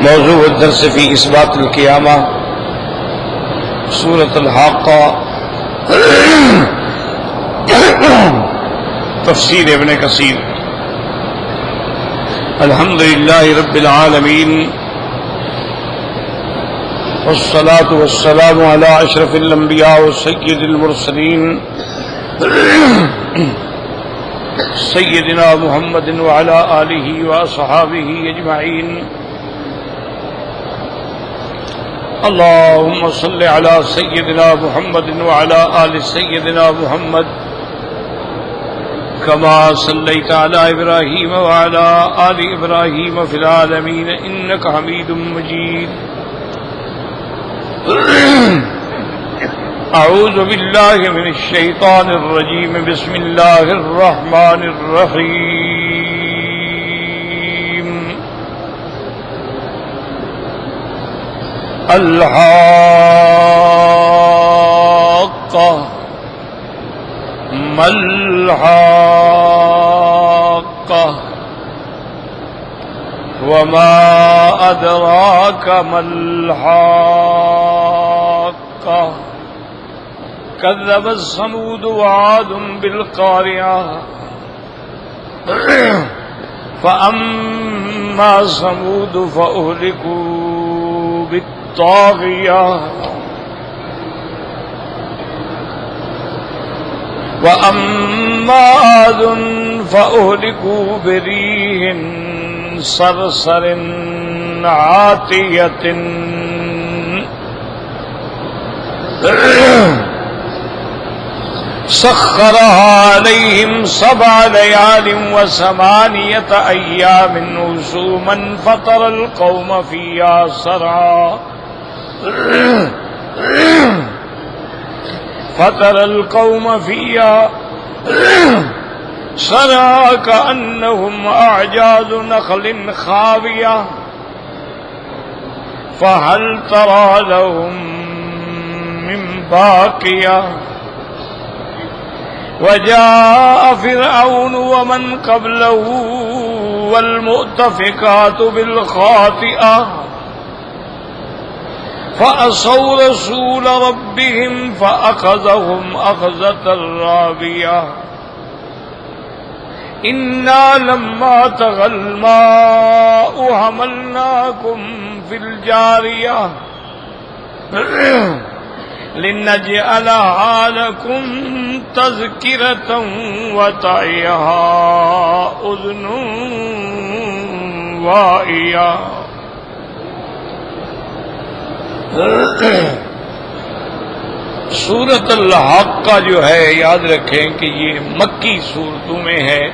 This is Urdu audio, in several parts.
موضوع الدرس في إثبات القيامة سورة الحاقة تفسير ابن كثير. الحمد لله رب العالمين والصلاة والسلام على أشرف الأنبياء وسيد المرسلين سيدنا محمد وعلى آله وأصحابه أجمعين. اللهم صل على سيدنا محمد وعلى آل سيدنا محمد كما صليت على إبراهيم وعلى آل إبراهيم في العالمين إنك حميد مجيد. أعوذ بالله من الشيطان الرجيم. بسم الله الرحمن الرحيم. الحاقة ما الحاقة وما أدراك ما الحاقة. كذب ثمود وعاد بالقارعة فأما ثمود فأهلكوا بالطاغية وأما عاد فأهلكوا بريح صرصر عاتية سخرها عليهم 7 ليال و8 أيام حسوما فترى القوم فيها صرعى كأنهم أعجاز نخل خاوية فهل ترى لهم من باقية. وجاء فرعون ومن قبله والمؤتفكات بالخاطئة فعصوا رسول ربهم فأخذهم أخذة رابية. إنا لما طغى الماء حملناكم في الجارية لنجعلها لكم تذكرة وتعيها أذن واعية. سورۃ الحاقہ جو ہے یاد رکھیں کہ یہ مکی سورتوں میں ہے.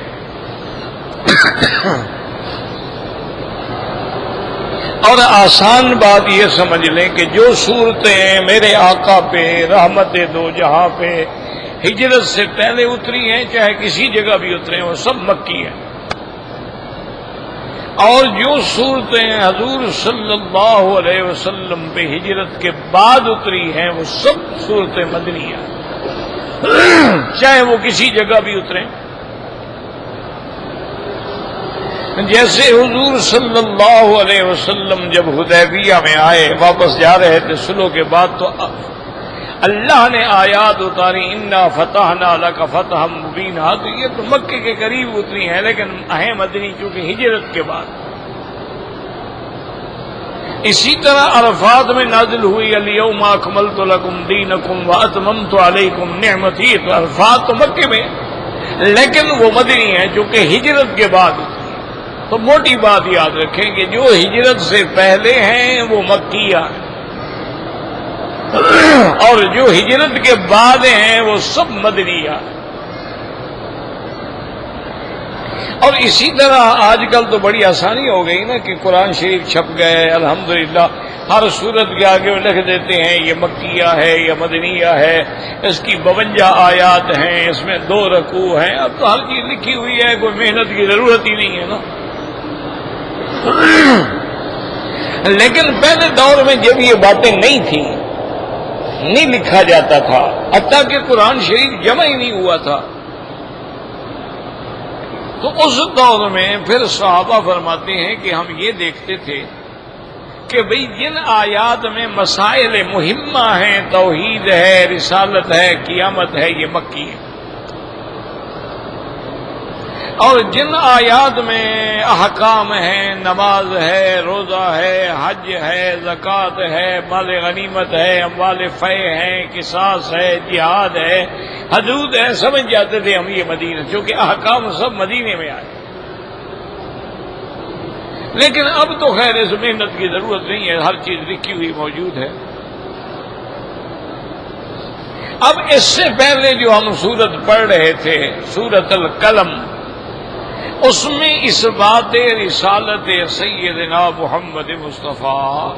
اور آسان بات یہ سمجھ لیں کہ جو صورتیں میرے آقا پہ رحمت دو جہاں پہ ہجرت سے پہلے اتری ہیں چاہے کسی جگہ بھی اترے وہ سب مکی ہیں. اور جو صورتیں حضور صلی اللہ علیہ وسلم پہ ہجرت کے بعد اتری ہیں وہ سب صورتیں مدنی ہیں چاہے وہ کسی جگہ بھی اتریں. جیسے حضور صلی اللہ علیہ وسلم جب حدیبیہ میں آئے واپس جا رہے تھے صلح کے بعد تو اللہ نے آیات اتاری انا فتحنا لک فتحا مبینا. تو یہ تو مکے کے قریب اتری ہیں لیکن ہیں مدنی چونکہ ہجرت کے بعد. اسی طرح عرفات میں نازل ہوئی الیوم اکملت لکم دینکم واتممت علیکم نعمتی. تو عرفات تو مکے میں لیکن وہ مدنی ہیں چونکہ ہجرت کے بعد. تو موٹی بات یاد رکھیں کہ جو ہجرت سے پہلے ہیں وہ مکیہ ہیں اور جو ہجرت کے بعد ہیں وہ سب مدنیہ ہیں. اور اسی طرح آج کل تو بڑی آسانی ہو گئی نا کہ قرآن شریف چھپ گئے الحمدللہ. ہر صورت کے آگے وہ لکھ دیتے ہیں یہ مکیہ ہے یا مدنیہ ہے. اس کی 52 آیات ہیں, اس میں 2 رکوع ہیں. اب تو ہر چیز لکھی ہوئی ہے, کوئی محنت کی ضرورت ہی نہیں ہے نا. لیکن پہلے دور میں جب یہ باتیں نہیں تھیں, نہیں لکھا جاتا تھا, حتیٰ کہ قرآن شریف جمع ہی نہیں ہوا تھا, تو اس دور میں پھر صحابہ فرماتے ہیں کہ ہم یہ دیکھتے تھے کہ بھئی جن آیات میں مسائل مہمہ ہیں، توحید ہے، رسالت ہے، قیامت ہے، یہ مکی ہے، اور جن آیات میں احکام ہیں، نماز ہے، روزہ ہے، حج ہے، زکوٰۃ ہے، مال غنیمت ہے، اموال فے ہیں، قصاص ہے، جہاد ہے، حدود ہے، سمجھ جاتے تھے ہم یہ مدینہ، چونکہ احکام سب مدینے میں آئے۔ لیکن اب تو خیر اس محنت کی ضرورت نہیں ہے، ہر چیز لکھی ہوئی موجود ہے۔ اب اس سے پہلے جو ہم سورت پڑھ رہے تھے، سورت القلم، اس میں اس بات رسالت سیدنا محمد مصطفیٰ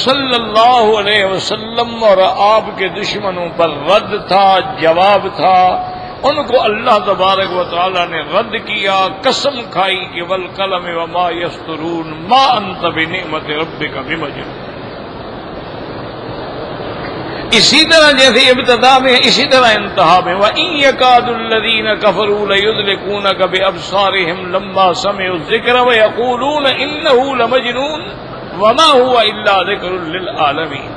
صلی اللہ علیہ وسلم اور آپ کے دشمنوں پر رد تھا، جواب تھا۔ ان کو اللہ تبارک و تعالی نے رد کیا، قسم کھائی کہ والقلم وما یسطرون ما انت بنعمت ربک بمجنون۔ اسی طرح جیسے ابتدا میں اسی طرح انتہا میں وَإِن يَكَادُ الَّذِينَ كَفَرُوا لَيُزْلِقُونَكَ بِأَبْصَارِهِمْ لَمَّا سَمِعُوا الذِّكْرَ وَيَقُولُونَ إِنَّهُ لَمَجْنُونٌ وَمَا هُوَ إِلَّا ذِكْرٌ لِّلْعَالَمِينَ۔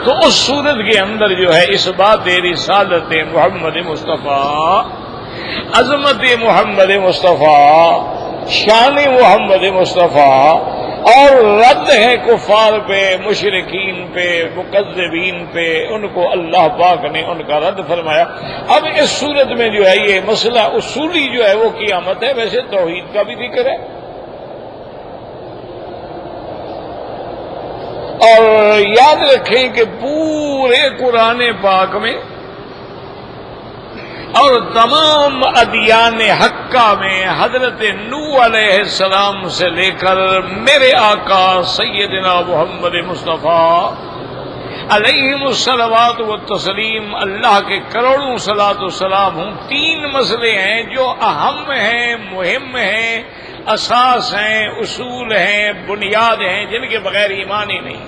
تو اس صورت کے اندر جو ہے اس بات رسالت محمد مصطفیٰ، عظمت محمد مصطفیٰ، شان محمد مصطفیٰ، اور رد ہے کفار پہ، مشرکین پہ، مکذبین پہ، ان کو اللہ پاک نے ان کا رد فرمایا۔ اب اس صورت میں جو ہے یہ مسئلہ اصولی جو ہے وہ قیامت ہے، ویسے توحید کا بھی ذکر ہے، اور یاد رکھیں کہ پورے قرآن پاک میں اور تمام ادیان حقہ میں حضرت نوح علیہ السلام سے لے کر میرے آقا سیدنا محمد مصطفیٰ علیہم الصلوات والتسلیم، اللہ کے کروڑوں صلاۃ والسلام ہوں، تین مسئلے ہیں جو اہم ہیں، مہم ہیں، اساس ہیں، اصول ہیں، بنیاد ہیں، جن کے بغیر ایمان ہی نہیں۔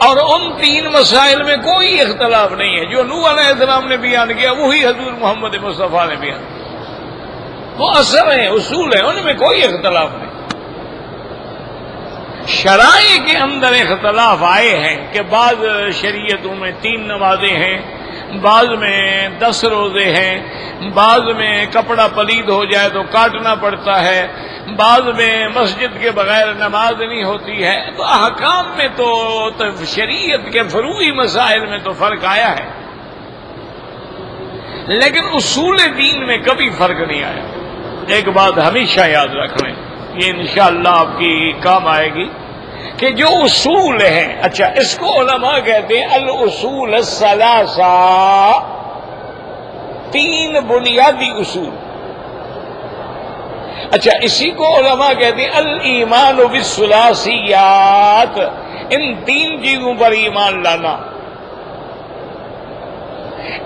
اور ان تین مسائل میں کوئی اختلاف نہیں ہے، جو نوح علیہ السلام نے بیان کیا وہی حضور محمد مصطفیٰ نے بیان کیا، وہ اثر ہیں، اصول ہیں، ان میں کوئی اختلاف نہیں۔ شرائع کے اندر اختلاف آئے ہیں کہ بعض شریعتوں میں 3 نمازیں ہیں، بعض میں 10 روزے ہیں، بعض میں کپڑا پلید ہو جائے تو کاٹنا پڑتا ہے، بعض میں مسجد کے بغیر نماز نہیں ہوتی ہے۔ تو احکام میں تو شریعت کے فروعی مسائل میں تو فرق آیا ہے، لیکن اصول دین میں کبھی فرق نہیں آیا۔ ایک بات ہمیشہ یاد رکھ لیں، یہ انشاءاللہ آپ کی کام آئے گی، کہ جو اصول ہیں، اچھا اس کو علماء کہتے ہیں الاصول الثلاثہ، 3 بنیادی اصول۔ اچھا اسی کو علماء کہتے ہیں الایمان بالثلاثیات، ان 3 چیزوں پر ایمان لانا۔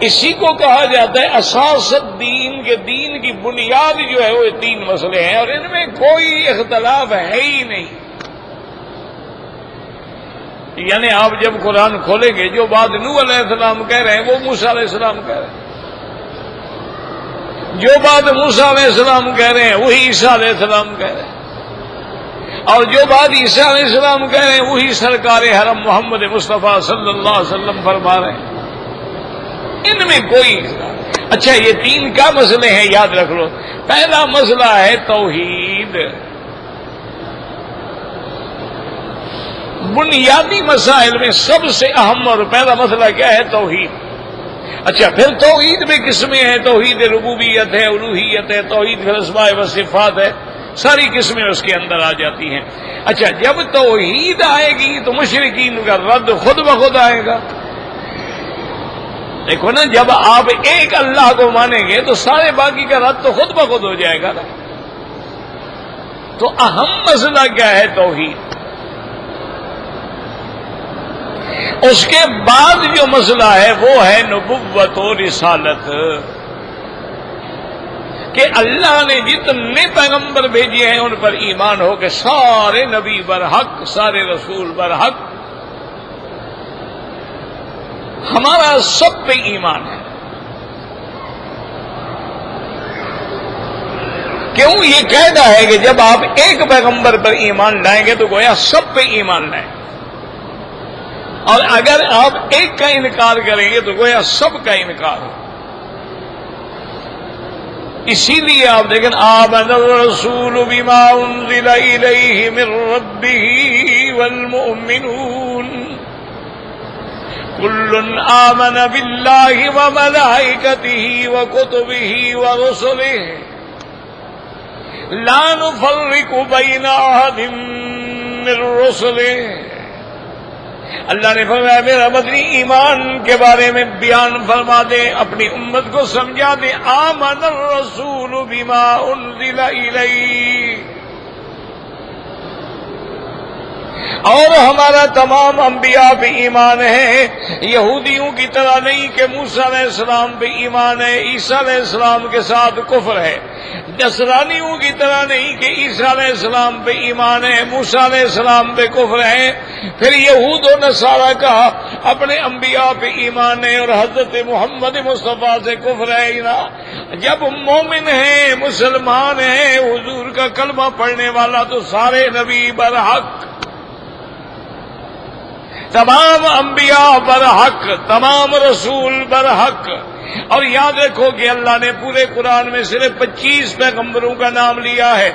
اسی کو کہا جاتا ہے اساس الدین، کے دین کی بنیاد جو ہے وہ 3 مسئلے ہیں، اور ان میں کوئی اختلاف ہے ہی نہیں۔ یعنی آپ جب قرآن کھولیں گے، جو بات نوح علیہ السلام کہہ رہے ہیں وہ موسیٰ علیہ السلام کہہ رہے ہیں، جو بات موسیٰ علیہ السلام کہہ رہے ہیں وہی عیسیٰ علیہ السلام کہہ رہے ہیں، اور جو بات عیسیٰ علیہ السلام کہہ رہے ہیں وہی سرکار حرم محمد مصطفیٰ صلی اللہ علیہ وسلم فرما رہے ہیں، ان میں کوئی اختلاف۔ اچھا یہ 3 کیا مسئلے ہیں یاد رکھ لو۔ پہلا مسئلہ ہے توحید، بنیادی مسائل میں سب سے اہم اور پہلا مسئلہ کیا ہے؟ توحید۔ اچھا پھر توحید میں قسمیں ہیں، توحید ربوبیت ہے، الوہیت ہے، توحید فی الاسماء و صفات ہے، ساری قسمیں اس کے اندر آ جاتی ہیں۔ اچھا جب توحید آئے گی تو مشرکین کا رد خود بخود آئے گا۔ دیکھو نا، جب آپ ایک اللہ کو مانیں گے تو سارے باقی کا رد تو خود بخود ہو جائے گا نا۔ تو اہم مسئلہ کیا ہے؟ توحید۔ اس کے بعد جو مسئلہ ہے وہ ہے نبوت و رسالت، کہ اللہ نے جتنے پیغمبر بھیجے ہیں ان پر ایمان ہو کہ سارے نبی برحق، سارے رسول برحق۔ ہمارا ہمارا سب پہ ایمان ہے. کیوں؟ یہ قاعدہ ہے کہ جب آپ ایک پیغمبر پر ایمان لائیں گے تو گویا سب پہ ایمان لائیں، اور اگر آپ ایک کا انکار کریں گے تو گویا سب کا انکار ہو. اسی لیے آپ دیکھیں آمن الرسول بما انزل الیہ من ربہ والمؤمنون کل آمن باللہ وملائکتہ وکتبہ ورسلہ لا نفرق بین احد من رسلہ. اللہ نے فرمایا میرا مدنی ایمان کے بارے میں بیان فرما دے، اپنی امت کو سمجھا دے. آمن الرسول بما انزل الیہ، اور ہمارا تمام انبیاء پہ ایمان ہے. یہودیوں کی طرح نہیں کہ موسیٰ علیہ السلام پہ ایمان ہے، عیسیٰ علیہ السلام کے ساتھ کفر ہے. نصرانیوں کی طرح نہیں کہ عیسیٰ علیہ السلام پہ ایمان ہے، موسیٰ علیہ السلام پہ کفر ہے. پھر یہود و نصارہ کا اپنے انبیاء پہ ایمان ہے اور حضرت محمد مصطفیٰ سے کفر ہے نا. جب مومن ہیں، مسلمان ہیں، حضور کا کلمہ پڑھنے والا، تو سارے نبی برحق، تمام انبیاء برحق، تمام رسول برحق. اور یاد رکھو کہ اللہ نے پورے قرآن میں صرف 25 پیغمبروں کا نام لیا ہے،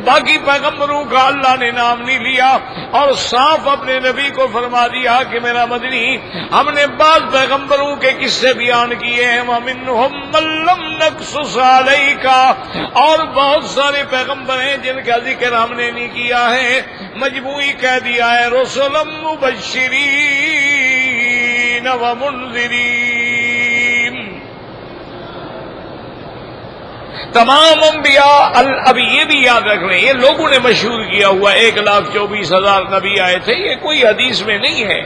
باقی پیغمبروں کا اللہ نے نام نہیں لیا. اور صاف اپنے نبی کو فرما دیا کہ میرا مدنی ہم نے بعض پیغمبروں کے قصے بیان کیے ہیں، وَمِنْهُمْ مَن لَّمْ نَقْصُصْ عَلَيْكَ، اور بہت سارے پیغمبر ہیں جن کا ذکر ہم نے نہیں کیا ہے. مجموعی کہہ دیا ہے رُسُلًا مُبَشِّرِينَ وَمُنذِرِينَ. تمام انبیاء. اب یہ بھی یاد رکھ لیں، یہ لوگوں نے مشہور کیا ہوا 1,24,000 نبی آئے تھے، یہ کوئی حدیث میں نہیں ہے.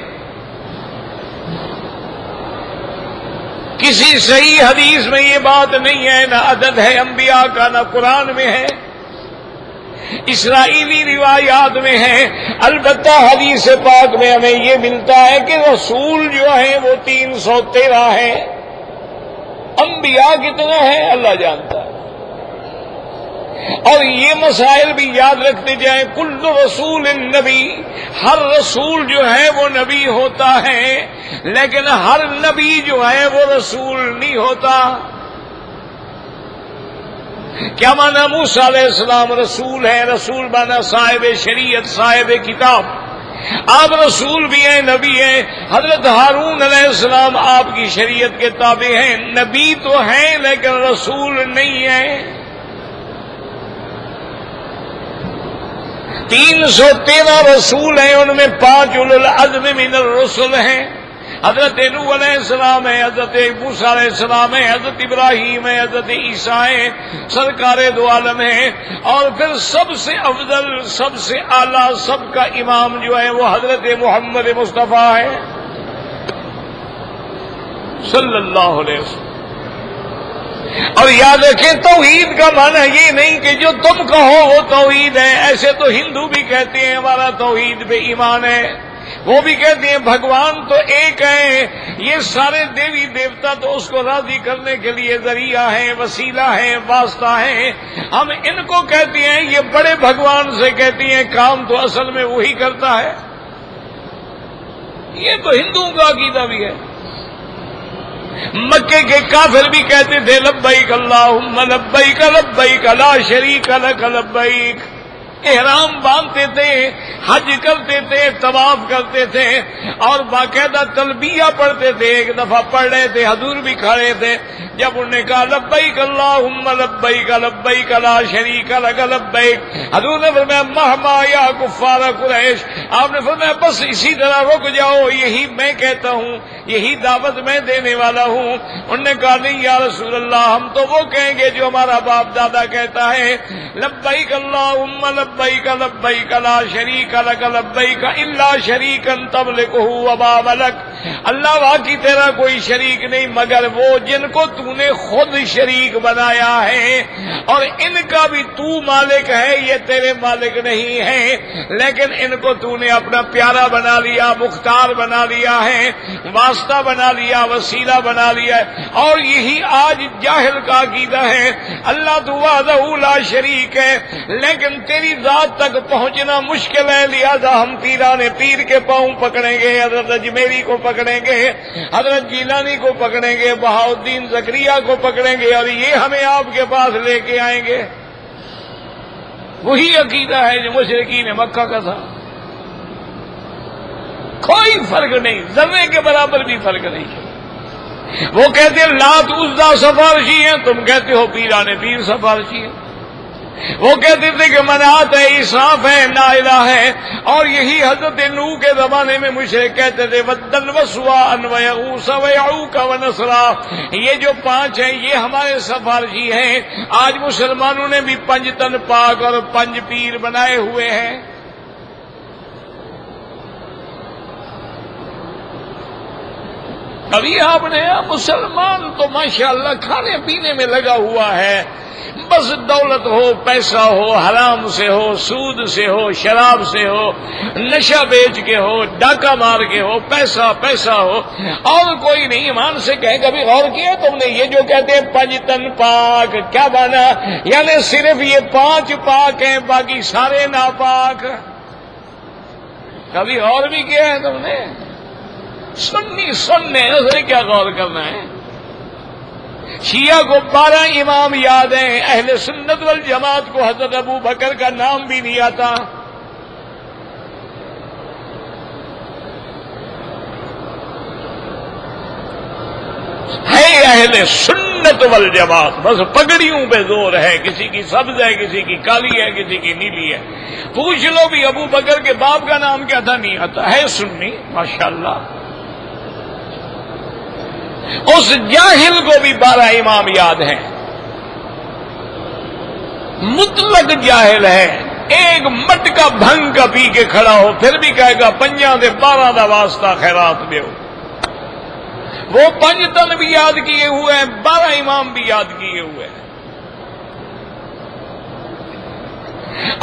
کسی صحیح حدیث میں یہ بات نہیں ہے، نہ عدد ہے انبیاء کا، نہ قرآن میں ہے، اسرائیلی روایات میں ہے. البتہ حدیث پاک میں ہمیں یہ ملتا ہے کہ رسول جو ہیں وہ 313 ہیں. انبیاء کتنے ہیں اللہ جانتا ہے. اور یہ مسائل بھی یاد رکھتے جائیں. کل رسول نبی، ہر رسول جو ہے وہ نبی ہوتا ہے، لیکن ہر نبی جو ہے وہ رسول نہیں ہوتا. کیا مانا؟ موسیٰ علیہ السلام رسول ہے، رسول مانا صاحب شریعت، صاحب کتاب. آپ رسول بھی ہیں، نبی ہیں. حضرت ہارون علیہ السلام آپ کی شریعت کے تابع ہیں، نبی تو ہیں لیکن رسول نہیں ہیں. 313 رسول ہیں، ان میں 5 اولو العزم من الرسل ہیں. حضرت نوح علیہ السلام ہے، حضرت موسیٰ علیہ السلام ہے، حضرت ابراہیم ہے، حضرت عیسیٰ ہے، سرکار دو عالم ہے. اور پھر سب سے افضل، سب سے اعلیٰ، سب کا امام جو ہے وہ حضرت محمد مصطفیٰ ہے صلی اللہ علیہ وسلم. اور یاد رکھیں توحید کا معنی یہ نہیں کہ جو تم کہو وہ توحید ہے. ایسے تو ہندو بھی کہتے ہیں ہمارا توحید پہ ایمان ہے، وہ بھی کہتے ہیں بھگوان تو ایک ہے، یہ سارے دیوی دیوتا تو اس کو راضی کرنے کے لیے ذریعہ ہیں، وسیلہ ہیں، واسطہ ہیں. ہم ان کو کہتے ہیں یہ بڑے بھگوان سے کہتی ہیں، کام تو اصل میں وہی کرتا ہے. یہ تو ہندوؤں کا عقیدہ بھی ہے. مکے کے کافر بھی کہتے تھے لبیک اللہم لبیک لبیک لا شریک لک لبیک. احرام باندھتے تھے، حج کرتے تھے، طواف کرتے تھے، اور باقاعدہ تلبیہ پڑھتے تھے. ایک دفعہ پڑھ رہے تھے، حضور بھی کھڑے تھے. جب انہوں نے کہا لبیک اللہم لبیک لبیک لا شریک لک لبیک، حضور نے فرمایا مہما یا کفار قریش. آپ نے فرمایا بس اسی طرح رک جاؤ، یہی میں کہتا ہوں، یہی دعوت میں دینے والا ہوں. انہوں نے کہا نہیں یا رسول اللہ، ہم تو وہ کہیں گے جو ہمارا باپ دادا کہتا ہے، لبیک اللہم لبیک لبیک لا شریک لک لبیک الا شریکا تملکہ وما ملک. اللہ واقعی تیرا کوئی شریک نہیں مگر وہ جن کو تو نے خود شریک بنایا ہے، اور ان کا بھی تو مالک ہے، یہ تیرے مالک نہیں ہے، لیکن ان کو تو نے اپنا پیارا بنا لیا، مختار بنا لیا ہے، واسطہ بنا لیا، وسیلہ بنا لیا ہے۔ اور یہی آج جاہل کا عقیدہ ہے، اللہ تو وحدہ لا شریک ہے لیکن تیری ذات تک پہنچنا مشکل ہے، لہذا ہم پیرانے پیر کے پاؤں پکڑیں گے، حضرت اجمیری کو پکڑیں گے، حضرت جیلانی کو پکڑیں گے، بہاؤالدین زکریا کو پکڑیں گے، اور یہ ہمیں آپ کے پاس لے کے آئیں گے۔ وہی عقیدہ ہے جو مشرکین مکہ کا تھا، کوئی فرق نہیں، ذرے کے برابر بھی فرق نہیں۔ وہ کہتے ہیں لات عزا سفارشی ہیں، تم کہتے ہو پیرانے پیر سفارشی ہیں۔ وہ کہتے تھے کہ منات ہے، اسراف ہے، لا الہ ہے، اور یہی حضرت نوح کے زمانے میں مشرک کہتے تھے ودن وسواعا ویغوث ویعوق ونسرا، یہ جو پانچ ہیں یہ ہمارے سفارشی ہیں۔ آج مسلمانوں نے بھی 5 تن پاک اور 5 پیر بنائے ہوئے ہیں۔ ابھی آپ نے مسلمان تو ماشاءاللہ کھانے پینے میں لگا ہوا ہے، بس دولت ہو، پیسہ ہو، حرام سے ہو، سود سے ہو، شراب سے ہو، نشہ بیچ کے ہو، ڈاکہ مار کے ہو، پیسہ پیسہ ہو، اور کوئی نہیں۔ ایمان سے کہیں کبھی غور کیا تم نے یہ جو کہتے ہیں 5 تن پاک کیا مانا؟ یعنی صرف یہ 5 پاک ہیں باقی سارے ناپاک؟ کبھی غور بھی کیا ہے تم نے؟ سننے اسے کیا غور کرنا ہے؟ شیعہ کو 12 امام یاد ہیں، اہل سنت والجماعت کو حضرت ابو بکر کا نام بھی نہیں آتا۔ ہے اہل سنت والجماعت، بس پگڑیوں پہ زور ہے، کسی کی سبز ہے، کسی کی کالی ہے، کسی کی نیلی ہے۔ پوچھ لو بھی ابو بکر کے باپ کا نام کیا تھا، نہیں آتا، ہے سنی ماشاءاللہ۔ اس جاہل کو بھی 12 امام یاد ہیں، مطلق جاہل ہے، ایک مٹکا بھنگ کا پی کے کھڑا ہو پھر بھی کہے گا 5 دے 12 دا واسطہ خیرات دیو۔ وہ 5 تن بھی یاد کیے ہوئے ہیں، 12 امام بھی یاد کیے ہوئے ہیں۔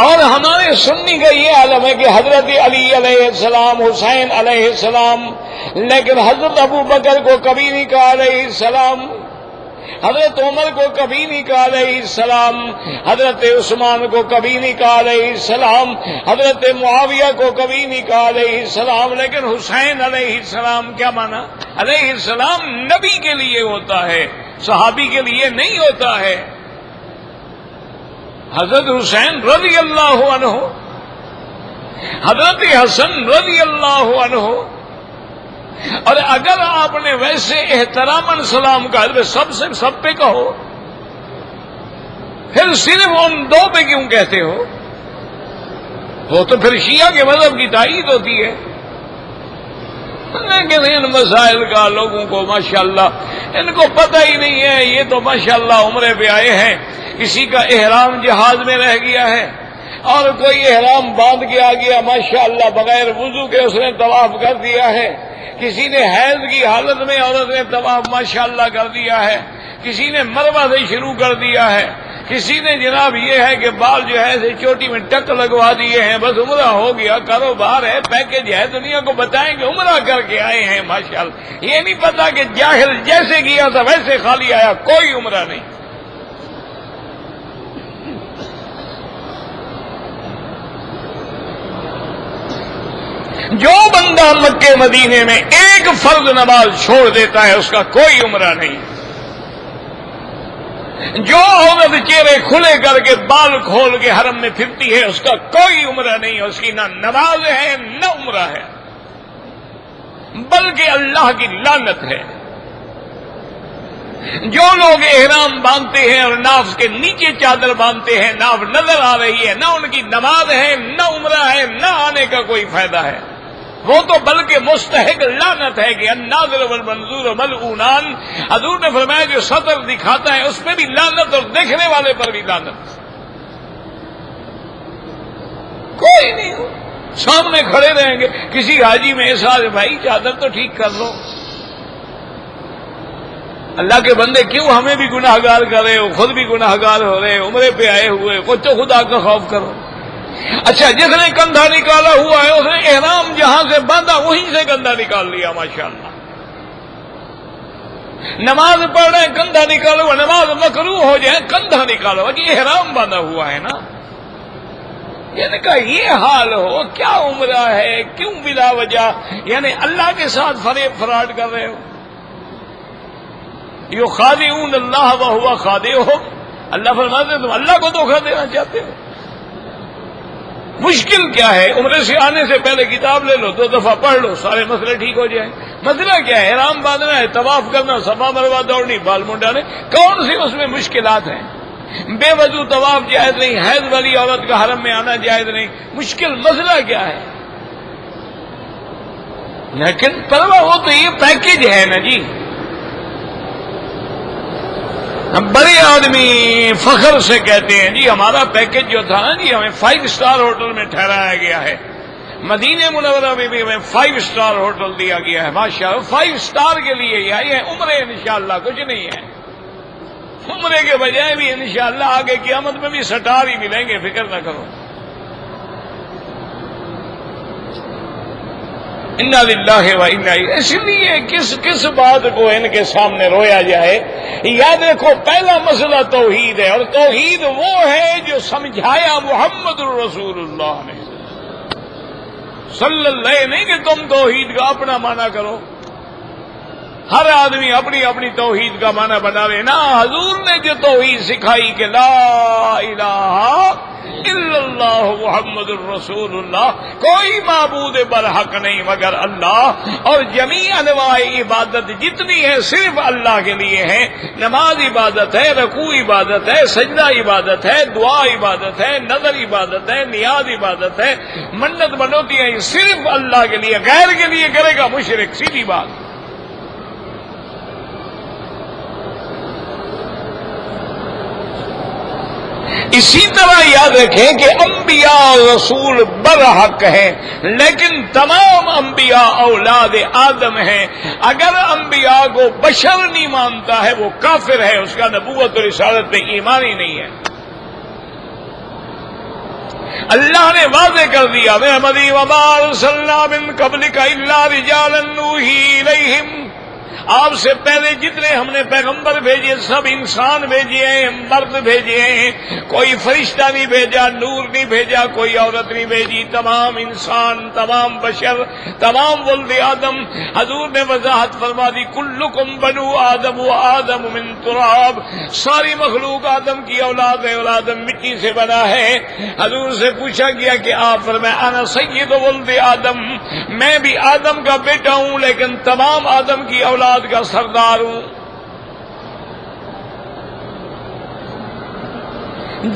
اور ہمارے سنی کا یہ عالم ہے کہ حضرت علی علیہ السلام، حسین علیہ السلام، لیکن حضرت ابو بکر کو کبھی نہیں کہا علیہ السلام، حضرت عمر کو کبھی نہیں کہا علیہ السلام، حضرت عثمان کو کبھی نہیں کہا علیہ السلام، حضرت معاویہ کو کبھی نہیں کہا علیہ السلام، لیکن حسین علیہ السلام کیا مانا؟ علیہ السلام نبی کے لیے ہوتا ہے، صحابی کے لیے نہیں ہوتا ہے۔ حضرت حسین رضی اللہ عنہ، حضرت حسن رضی اللہ عنہ، اور اگر آپ نے ویسے احتراماً سلام کہا سب پہ کہو، پھر صرف ان 2 پہ کیوں کہتے ہو؟ وہ تو پھر شیعہ کے مذہب کی تائید ہوتی ہے۔ لیکن ان مسائل کا لوگوں کو ماشاءاللہ ان کو پتہ ہی نہیں ہے۔ یہ تو ماشاءاللہ عمرے پہ آئے ہیں، کسی کا احرام جہاز میں رہ گیا ہے، اور کوئی احرام باندھ کے آ گیا ماشاءاللہ بغیر وضو کے اس نے طواف کر دیا ہے، کسی نے حیض کی حالت میں عورت نے طواف ماشاءاللہ کر دیا ہے، کسی نے مروہ سے شروع کر دیا ہے، کسی نے جناب یہ ہے کہ بال جو ہے اسے چوٹی میں ٹک لگوا دیے ہیں، بس عمرہ ہو گیا، کاروبار ہے، پیکج ہے، دنیا کو بتائیں کہ عمرہ کر کے آئے ہیں ماشاءاللہ۔ یہ نہیں پتا کہ جاہل جیسے گیا تھا ویسے خالی آیا، کوئی عمرہ نہیں۔ جو بندہ مکے مدینے میں ایک فرض نماز چھوڑ دیتا ہے اس کا کوئی عمرہ نہیں۔ جو عورت چہرے کھلے کر کے بال کھول کے حرم میں پھرتی ہے اس کا کوئی عمرہ نہیں، اس کی نہ نماز ہے نہ عمرہ ہے، بلکہ اللہ کی لعنت ہے۔ جو لوگ احرام باندھتے ہیں اور ناف کے نیچے چادر باندھتے ہیں، ناف نظر آ رہی ہے، نہ ان کی نماز ہے نہ عمرہ ہے، نہ آنے کا کوئی فائدہ ہے، وہ تو بلکہ مستحق لعنت ہے کہ الناظر والمنظور ملعونان۔ حضور نے فرمایا جو سطر دکھاتا ہے اس پہ بھی لعنت اور دیکھنے والے پر بھی لعنت۔ کوئی نہیں، سامنے کھڑے رہیں گے. کسی حاجی میں ایسا بھائی چادر تو ٹھیک کر لو. اللہ کے بندے کیوں ہمیں بھی گناہ گار کر رہے ہو، خود بھی گناہ گار ہو رہے، عمرے پہ آئے ہوئے، کچھ تو خدا کا خوف کرو. اچھا جس نے کندھا نکالا ہوا ہے اس نے احرام جہاں سے باندھا وہیں سے کندھا نکال لیا. ماشاءاللہ. نماز پڑھ رہے کندھا نکالو، نماز مکروہ ہو جائے کندھا نکالو، کہ احرام باندھا ہوا ہے نا. یعنی کہ یہ حال ہو کیا عمرہ ہے، کیوں بلا وجہ یعنی اللہ کے ساتھ فریب فراڈ کر رہے ہو. یخادعون اللہ وہو خادعہم. اللہ فرماتے ہیں تم اللہ کو دھوکہ دینا چاہتے ہو. مشکل کیا ہے؟ عمرے سے آنے سے پہلے کتاب لے لو، 2 دفعہ پڑھ لو، سارے مسئلے ٹھیک ہو جائیں. مسئلہ کیا ہے؟ احرام باندھنا ہے، طواف کرنا، صفا مروہ دوڑنی، بال منڈانے. کون سی اس میں مشکلات ہیں؟ بے وضو طواف جائز نہیں، حیض والی عورت کا حرم میں آنا جائز نہیں. مشکل مسئلہ کیا ہے؟ لیکن پرواہ وہ تو یہ پیکج ہے نا جی. بڑے آدمی فخر سے کہتے ہیں جی ہمارا پیکج جو تھا نا جی ہمیں 5 اسٹار ہوٹل میں ٹھہرایا گیا ہے. مدینہ منورہ میں بھی ہمیں 5 اسٹار ہوٹل دیا گیا ہے. ماشاءاللہ 5 اسٹار کے لیے ہی آئی ہے. عمرے انشاءاللہ کچھ نہیں ہے. عمرے کے بجائے بھی انشاءاللہ آگے قیامت میں بھی سٹار ہی ملیں گے، فکر نہ کرو. انا للہ و انا الیہ. اس لیے کس بات کو ان کے سامنے رویا جائے. یاد رکھو پہلا مسئلہ توحید ہے، اور توحید وہ ہے جو سمجھایا محمد الرسول اللہ نے صلی اللہ. نہیں کہ تم توحید کا اپنا معنی کرو، ہر آدمی اپنی اپنی توحید کا معنی بنا رہے. نا حضور نے جو توحید سکھائی کہ لا الہ الا اللہ محمد الرسول اللہ، کوئی معبود برحق نہیں مگر اللہ، اور جمیع انواع عبادت جتنی ہے صرف اللہ کے لیے ہے. نماز عبادت ہے، رکوع عبادت ہے، سجدہ عبادت ہے، دعا عبادت ہے، نظر عبادت ہے، نیاز عبادت ہے، منت منوتی ہے صرف اللہ کے لیے. غیر کے لیے کرے گا مشرک. سیدھی بات. اسی طرح یاد رکھیں کہ انبیاء اور رسول برحق ہیں، لیکن تمام انبیاء اولاد آدم ہیں. اگر انبیاء کو بشر نہیں مانتا ہے وہ کافر ہے، اس کا نبوت اور رسالت پہ ایمان ہی نہیں ہے. اللہ نے واضح کر دیا محمدی وما ارسلنا من قبلک الا رجالا نوحی الیہم. آپ سے پہلے جتنے ہم نے پیغمبر بھیجے سب انسان بھیجے ہیں، مرد بھیجے ہیں. کوئی فرشتہ نہیں بھیجا، نور نہیں بھیجا، کوئی عورت نہیں بھیجی. تمام انسان، تمام بشر، تمام ولد آدم. حضور نے وضاحت فرما دی کلکم بنو آدم و آدم من تراب. ساری مخلوق آدم کی اولاد ہے اور آدم مٹی سے بنا ہے. حضور سے پوچھا گیا کہ آپ فرمائے انا سید ولد آدم، میں بھی آدم کا بیٹا ہوں لیکن تمام آدم کی اولاد کا سردار ہوں.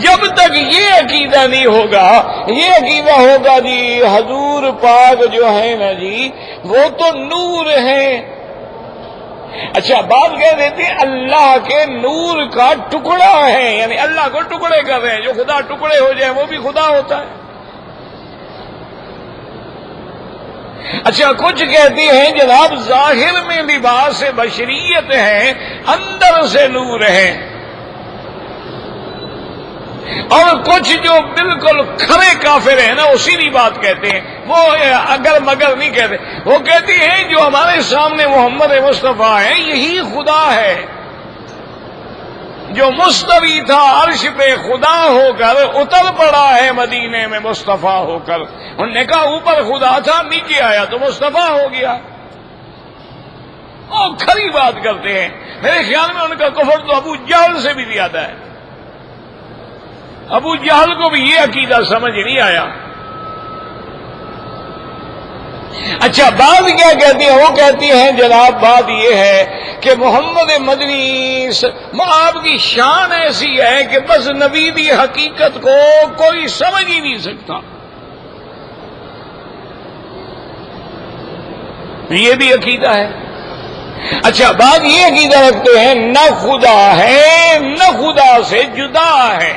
جب تک یہ عقیدہ نہیں ہوگا، یہ عقیدہ ہوگا جی حضور پاک جو ہے نا جی وہ تو نور ہیں. اچھا بات کہہ دیتے ہیں اللہ کے نور کا ٹکڑا ہے، یعنی اللہ کو ٹکڑے کر رہے ہیں. جو خدا ٹکڑے ہو جائے وہ بھی خدا ہوتا ہے. اچھا کچھ کہتی ہیں جناب ظاہر میں لباس بشریت ہے، اندر سے نور ہے. اور کچھ جو بالکل کھڑے کافر ہیں نا وہ سیدھی بات کہتے ہیں، وہ اگر مگر نہیں کہتے. وہ کہتی ہیں جو ہمارے سامنے محمد مصطفیٰ ہے یہی خدا ہے. جو مستوی تھا عرش پہ خدا ہو کر اتر پڑا ہے مدینے میں مصطفیٰ ہو کر. انہوں نے کہا اوپر خدا تھا نیچے آیا تو مصطفیٰ ہو گیا. اور کھری بات کرتے ہیں. میرے خیال میں ان کا کفر تو ابو جہل سے بھی زیادہ ہے. ابو جہل کو بھی یہ عقیدہ سمجھ نہیں آیا. اچھا بات کیا کہتی ہیں؟ وہ کہتی ہیں جناب بات یہ ہے کہ محمد مدنی آپ کی شان ایسی ہے کہ بس نبی بھی حقیقت کو کوئی سمجھ ہی نہیں سکتا. یہ بھی عقیدہ ہے. اچھا بات یہ عقیدہ رکھتے ہیں نہ خدا ہے نہ خدا سے جدا ہے.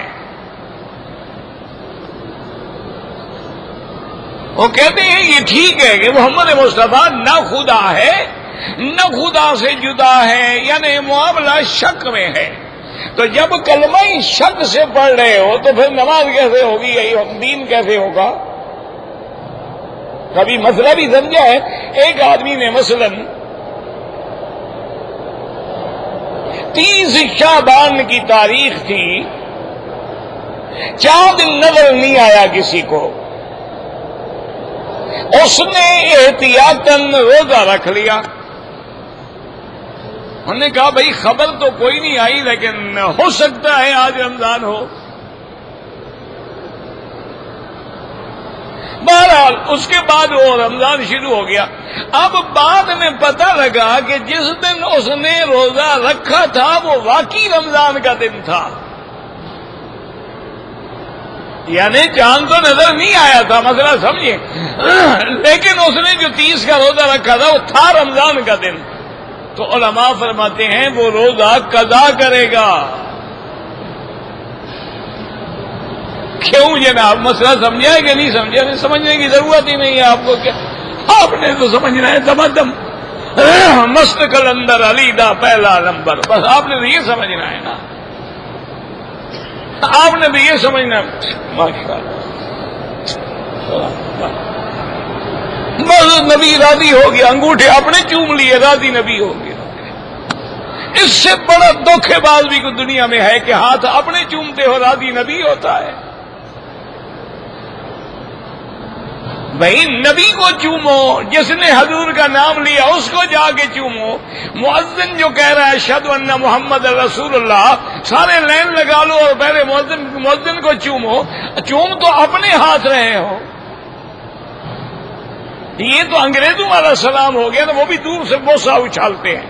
وہ کہتے ہیں یہ ٹھیک ہے کہ محمد مصطفیٰ نہ خدا ہے نہ خدا سے جدا ہے، یعنی معاملہ شک میں ہے. تو جب کلمہ ہی شک سے پڑھ رہے ہو تو پھر نماز کیسے ہوگی، دین کیسے ہوگا؟ کبھی مسئلہ بھی سمجھا ہے؟ ایک آدمی نے مثلا 30 شعبان کی تاریخ تھی، 4 دن نظر نہیں آیا کسی کو، اس نے احتیاطاً روزہ رکھ لیا. انہوں نے کہا بھائی خبر تو کوئی نہیں آئی لیکن ہو سکتا ہے آج رمضان ہو. بہرحال اس کے بعد وہ رمضان شروع ہو گیا. اب بعد میں پتہ لگا کہ جس دن اس نے روزہ رکھا تھا وہ واقعی رمضان کا دن تھا، یعنی چاند تو نظر نہیں آیا تھا، مسئلہ سمجھے، لیکن اس نے جو 30 کا روزہ رکھا تھا وہ تھا رمضان کا دن. تو علماء فرماتے ہیں وہ روزہ قضا کرے گا. کیوں جناب؟ مسئلہ سمجھا ہے کہ نہیں سمجھا؟ نہیں سمجھنے کی ضرورت ہی نہیں ہے آپ کو. کیا آپ نے تو سمجھنا ہے دم مست کلندر علی دا پہلا نمبر، بس آپ نے تو یہ سمجھنا ہے نا، آپ نے تو یہ سمجھنا ہے. ماشاءاللہ بس نبی راضی ہو گیا، انگوٹھے اپنے چوم لیے، راضی نبی ہو گیا. اس سے بڑا دھوکے باز بھی کوئی دنیا میں ہے کہ ہاتھ اپنے چومتے ہو راضی نبی ہوتا ہے. بھائی نبی کو چومو، جس نے حضور کا نام لیا اس کو جا کے چومو. مؤذن جو کہہ رہا ہے اشہد ان محمد رسول اللہ، سارے لائن لگا لو اور پہلے مؤذن کو چومو. چوم تو اپنے ہاتھ رہے ہو. یہ تو انگریزوں والا سلام ہو گیا نا، وہ بھی دور سے بوسہ اچھالتے ہیں.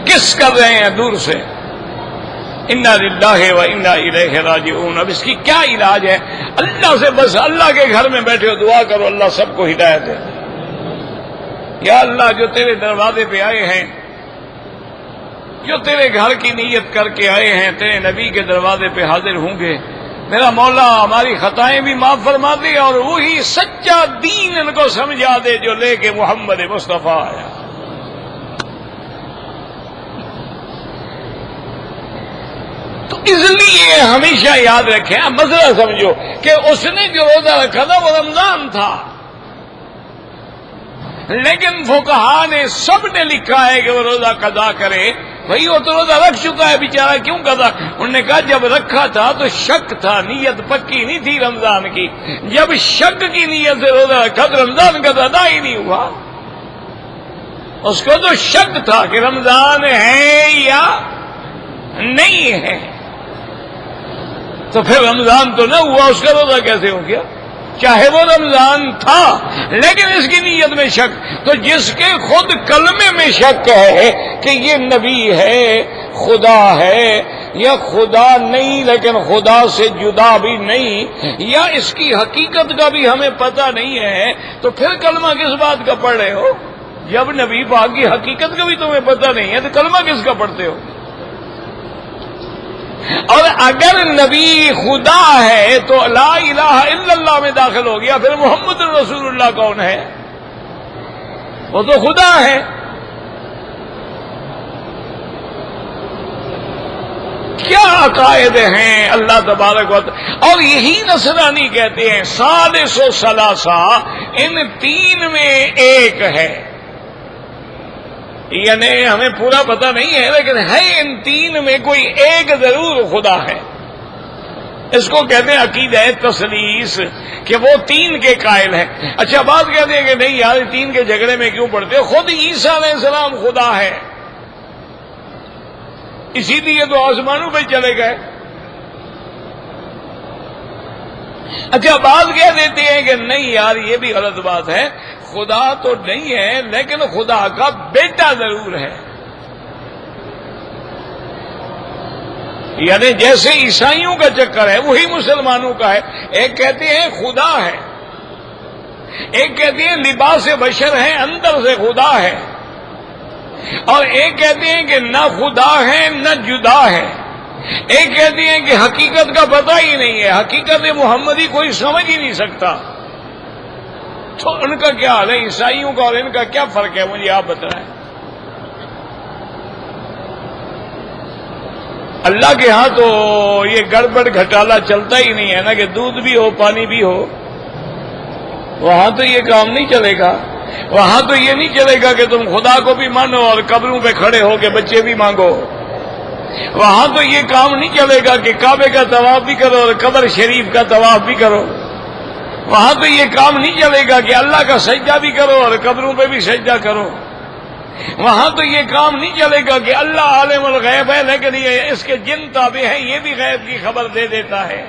کس کر رہے ہیں دور سے؟ انا للہ و انا الیہ راجعون. اب اس کی کیا علاج ہے؟ اللہ سے بس اللہ کے گھر میں بیٹھے ہو دعا کرو اللہ سب کو ہدایت دے. یا اللہ جو تیرے دروازے پہ آئے ہیں، جو تیرے گھر کی نیت کر کے آئے ہیں، تیرے نبی کے دروازے پہ حاضر ہوں گے، میرا مولا ہماری خطائیں بھی معاف فرما دے اور وہی سچا دین ان کو سمجھا دے جو لے کے محمد مصطفیٰ آیا. تو اس لیے ہمیشہ یاد رکھیں، مسئلہ سمجھو کہ اس نے جو روزہ رکھا تھا وہ رمضان تھا، لیکن فقہا نے سب نے لکھا ہے کہ وہ روزہ قضا کرے. بھائی وہ تو روزہ رکھ چکا ہے بیچارہ، کیوں قضا؟ انہوں نے کہا جب رکھا تھا تو شک تھا، نیت پکی نہیں تھی رمضان کی. جب شک کی نیت سے روزہ رکھا تو رمضان کا ادا ہی نہیں ہوا. اس کو تو شک تھا کہ رمضان ہے یا نہیں ہے، تو پھر رمضان تو نہ ہوا، اس کا روزہ کیسے ہو گیا؟ چاہے وہ رمضان تھا لیکن اس کی نیت میں شک. تو جس کے خود کلمے میں شک ہے کہ یہ نبی ہے، خدا ہے یا خدا نہیں لیکن خدا سے جدا بھی نہیں، یا اس کی حقیقت کا بھی ہمیں پتہ نہیں ہے، تو پھر کلمہ کس بات کا پڑھ رہے ہو؟ جب نبی پاک کی حقیقت کا بھی تمہیں پتہ نہیں ہے تو کلمہ کس کا پڑھتے ہو؟ اور اگر نبی خدا ہے تو لا الہ الا اللہ میں داخل ہو گیا، پھر محمد رسول اللہ کون ہے؟ وہ تو خدا ہے. کیا عقائد ہیں اللہ تبارک و تعالی. اور یہی نصرانی کہتے ہیں ثالث و ثلاثہ، ان تین میں ایک ہے. یعنی ہمیں پورا پتہ نہیں ہے لیکن ہے ان تین میں کوئی ایک ضرور خدا ہے. اس کو کہتے ہیں عقیدہ تثلیث کہ وہ تین کے قائل ہیں. اچھا بات کہتے ہیں کہ نہیں یار تین کے جھگڑے میں کیوں پڑتے ہو؟ خود عیسیٰ علیہ السلام خدا ہے، اسی لیے تو آسمانوں پہ چلے گئے. اچھا بات کہہ دیتے ہیں کہ نہیں یار یہ بھی غلط بات ہے، خدا تو نہیں ہے لیکن خدا کا بیٹا ضرور ہے. یعنی جیسے عیسائیوں کا چکر ہے وہی مسلمانوں کا ہے. ایک کہتے ہیں خدا ہے، ایک کہتے ہیں لباس بشر ہے اندر سے خدا ہے، اور ایک کہتے ہیں کہ نہ خدا ہے نہ جدا ہے. ایک کہتی ہیں کہ حقیقت کا پتہ ہی نہیں ہے، حقیقت محمدی کوئی سمجھ ہی نہیں سکتا۔ تو ان کا کیا حال ہے؟ عیسائیوں کا اور ان کا کیا فرق ہے؟ مجھے آپ بتائیں۔ اللہ کے ہاں تو یہ گڑبڑ گھٹالا چلتا ہی نہیں ہے نا، کہ دودھ بھی ہو پانی بھی ہو۔ وہاں تو یہ کام نہیں چلے گا، وہاں تو یہ نہیں چلے گا کہ تم خدا کو بھی مانو اور قبروں پہ کھڑے ہو کے بچے بھی مانگو۔ وہاں تو یہ کام نہیں چلے گا کہ کعبے کا طواف بھی کرو اور قبر شریف کا طواف بھی کرو۔ وہاں تو یہ کام نہیں چلے گا کہ اللہ کا سجدہ بھی کرو اور قبروں پہ بھی سجدہ کرو۔ وہاں تو یہ کام نہیں چلے گا کہ اللہ عالم الغیب ہے لیکن یہ اس کے جن تابع ہیں، یہ بھی غیب کی خبر دے دیتا ہے۔